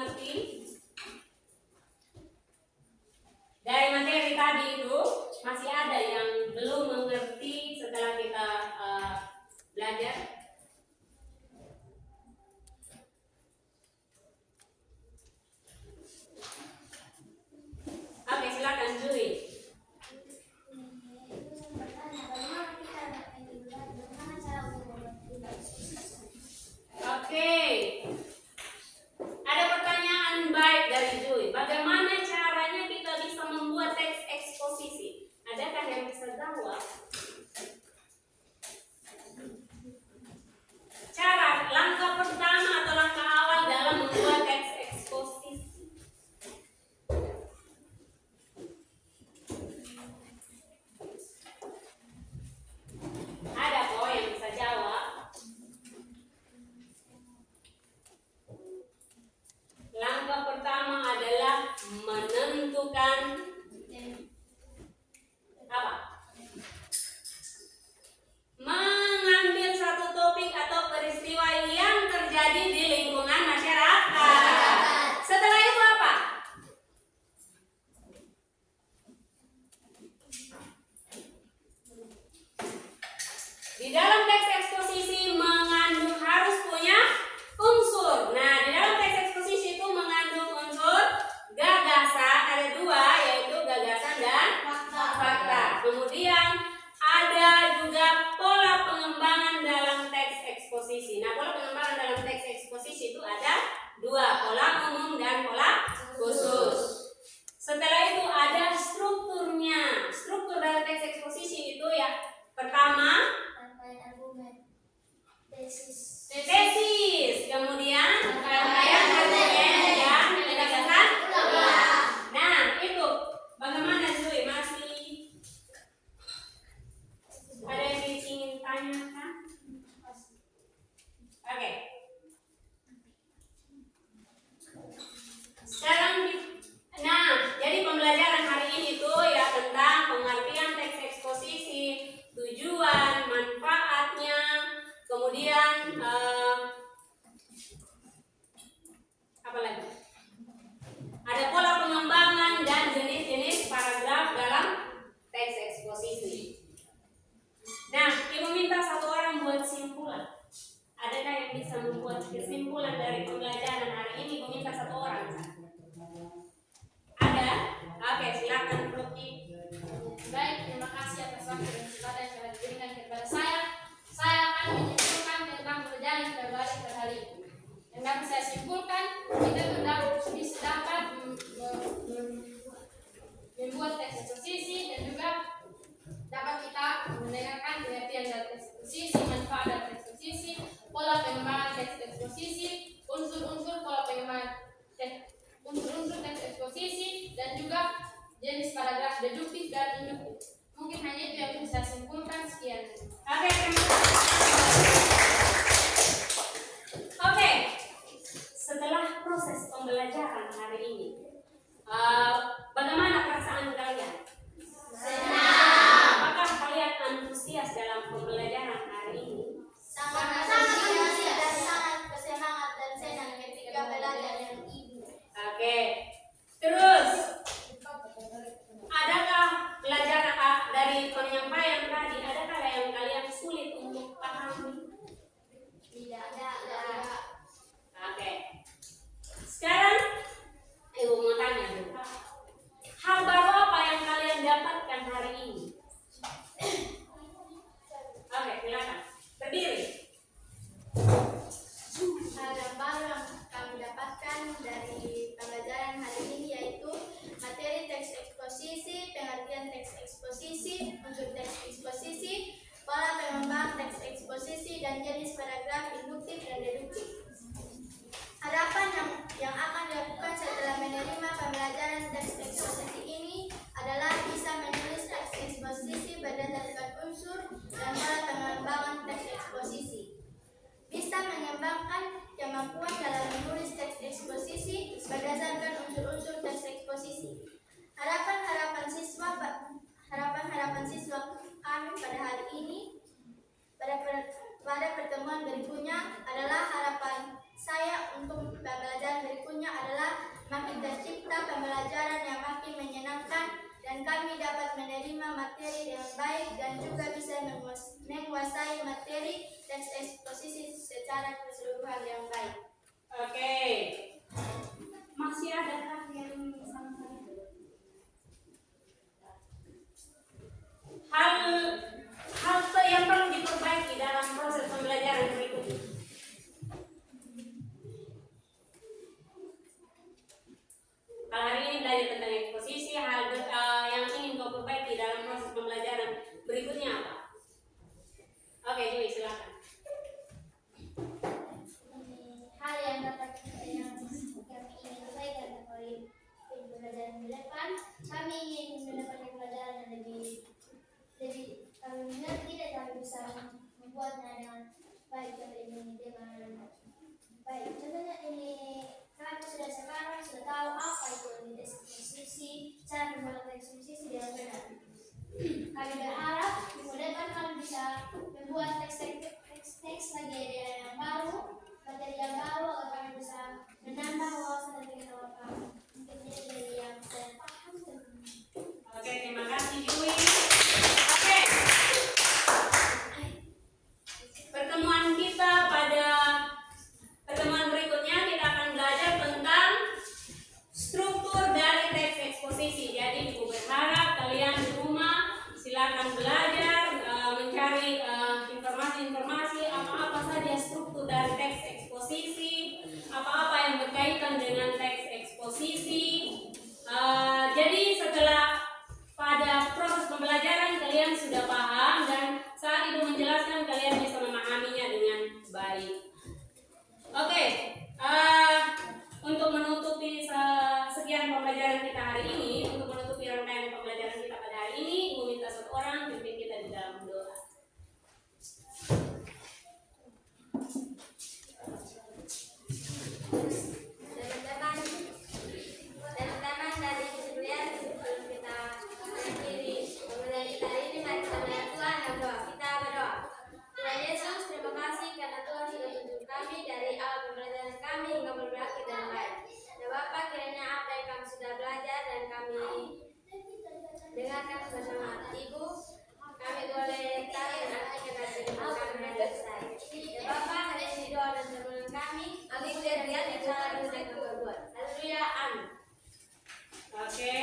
S4: mengerti? Dari materi tadi itu masih ada yang belum mengerti setelah kita belajar. Oke, silakan Jui.
S3: Bertanya, bagaimana kita bagaimana cara untuk membuat
S4: Oke. Ada pertanyaan baik dari Jui. Bagaimana caranya kita bisa membuat teks eksposisi? Adakah yang bisa jawab? Cara langkah pertama atau langkah awal dalam membuat teks eksposisi. Ada kok yang bisa jawab. Langkah pertama adalah menentukan apa? Mengambil satu topik atau peristiwa yang terjadi di lingkungan masyarakat. Setelah itu apa? Di dalam teks eksposisi mengandung harus punya unsur. Nah, di dalam teks eksposisi itu mengandung unsur gagasan, ada dua, yaitu gagasan dan fakta. Kemudian ada juga pola pengembangan dalam teks eksposisi. Nah, pola pengembangan dalam teks eksposisi itu ada dua, pola umum dan pola khusus. Setelah itu ada strukturnya. Struktur dalam teks eksposisi itu ya, pertama
S3: rangkaian argumen, tesis,
S4: kemudian rangkaian argumen dan gagasan. Nah, itu bagaimana Zui? Masih ada yang ingin tanyakan? Oke. Sekarang jadi pembelajaran hari ini tuh ya tentang pengertian teks eksposisi, tujuan, manfaatnya, kemudian apa lagi? Ada pola pengembangan dan jenis-jenis paragraf dalam teks eksposisi. Nah, Ibu minta satu orang buat simpulan. Adakah yang bisa membuat kesimpulan dari pembelajaran hari ini? Ibu minta satu orang. Ada? Oke, silakan Proki.
S5: Baik, terima kasih atas waktu dan kesempatan yang telah diberikan kepada saya. Saya akan menyimpulkan tentang pelajaran yang terbalik pada hari ini. Yang dapat saya simpulkan, kita bisa dapat membuat teks eksposisi dan juga dapat kita mendengarkan pengertian dari teks eksposisi, manfaat dari teks eksposisi, pola pengembangan teks eksposisi, unsur-unsur pola pengembangan unsur-unsur teks eksposisi, dan juga jenis paragraf deduktif dan induktif. Mungkin hanya itu yang bisa saya simpulkan. Sekian.
S4: Oke, terima kasih. Oke, setelah proses pembelajaran hari ini, bagaimana perasaan kalian? Senang. Apakah kalian antusias dalam pembelajaran hari ini?
S3: sangat antusias dan sangat bersemangat dan senang ketika belajar dengan ibu.
S4: Oke, terus adakah pelajaran dari penyampaian tadi, adakah yang kalian sulit untuk pahami?
S3: Tidak ada.
S4: Oke. Sekarang Ibu mau tanya dulu. Hal baru apa yang kalian dapatkan hari ini? Oke, silakan. Berdiri.
S3: Hal yang baru yang kami dapatkan dari pembelajaran hari ini yaitu materi teks eksposisi, pengertian teks eksposisi, unsur teks eksposisi, pola pengembangan teks eksposisi, dan jenis paragraf induktif dan deduktif. Harapan yang akan dilakukan setelah menerima pembelajaran teks eksposisi ini adalah bisa menulis teks eksposisi berdasarkan unsur dan pola pengembangan teks eksposisi. Bisa mengembangkan kemampuan dalam menulis teks eksposisi berdasarkan unsur-unsur teks eksposisi. Harapan-harapan siswa kami pada hari ini pada pertemuan berikutnya adalah saya untuk pembelajaran berikutnya adalah makin tercipta pembelajaran yang makin menyenangkan dan kami dapat menerima materi dengan baik dan juga bisa menguasai materi teks eksposisi secara keseluruhan yang baik.
S4: Oke. Masih ada yang sama? Hal yang perlu diperbaiki dalam proses pembelajaran berikutnya. Kalau hari ini belajar tentang eksposisi, hal yang ingin kau perbaiki dalam proses pembelajaran berikutnya apa? Oke, Joy, silakan.
S3: Hal yang dapat yang kami ingin sampaikan dari pembelajaran di depan, kami ingin mendapatkan pelajaran yang lebih kami mengerti dan kami bisa membuatnya dengan baik atau ini dengan baik. Contohnya ini kami sekarang sudah tahu apa itu eksposisi, cara membuat eksposisi dengan benar. Kami berharap kemudian kami bisa membuat teks lagi yang baru, materi yang baru agar kami bisa menambah wawasan dan pengetahuan kami. Mungkin ini dari yang saya paham.
S4: Oke, terima kasih Joy. Oke. Pertemuan kita pada pertemuan berikutnya kita akan belajar tentang struktur dari teks eksposisi. Jadi Ibu berharap kalian di rumah silakan belajar mencari informasi-informasi apa-apa saja struktur dari teks eksposisi, apa-apa yang berkaitan dengan teks eksposisi. Jadi setelah pada proses pembelajaran kalian sudah paham dan saat Ibu menjelaskan kalian bisa memahaminya dengan baik. Oke, untuk menutupi sekian pembelajaran kita hari ini, untuk menutupi rangkaian pembelajaran kita pada hari ini, Ibu minta satu orang pimpin kita di dalam doa.
S5: Teman-teman dari keseluruhan sebelum kita mengakhiri pembelajaran kita hari ini, mari kita berdoa. Tuhan yang doa, kita berdoa. Tuhan Yesus, terima kasih karena Tuhan sudah tuntun kami dari awal pembelajaran kami hingga berakhir dengan baik. Dan Bapak, kiranya apa yang kami sudah belajar dan kami dengarkan bersama Ibu, kami boleh tahu dan artikan dari firman kami yang besar. Dan Bapak, hari ini doa dan permohonan kami, agar tidak terjadi kesalahan yang kita berbuat. Haleluya, amin.
S4: Oke,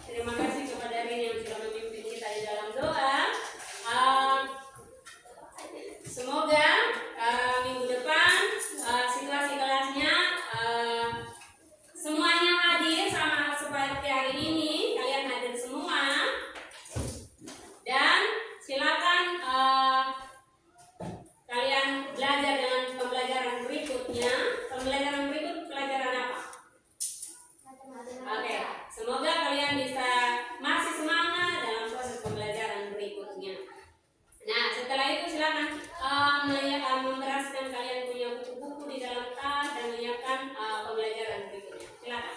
S4: terima kasih kepada Rini yang sudah memimpin kita di dalam doa. Semoga minggu depan situasi kelasnya semuanya hadir sama seperti hari ini, kalian hadir semua. Dan silakan kalian belajar dengan pembelajaran berikutnya. Pembelajaran berikut pelajaran apa? Oke, semoga kalian bisa masih semangat dalam proses pembelajaran berikutnya. Nah, setelah itu silakan memberaskan kalian punya buku-buku di dalam tas dan menyiapkan pembelajaran berikutnya. Silakan.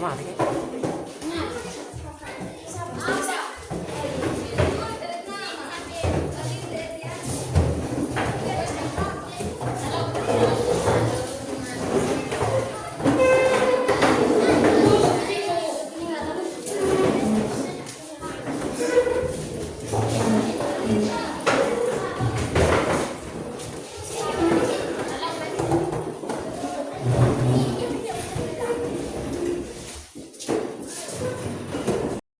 S6: Mari.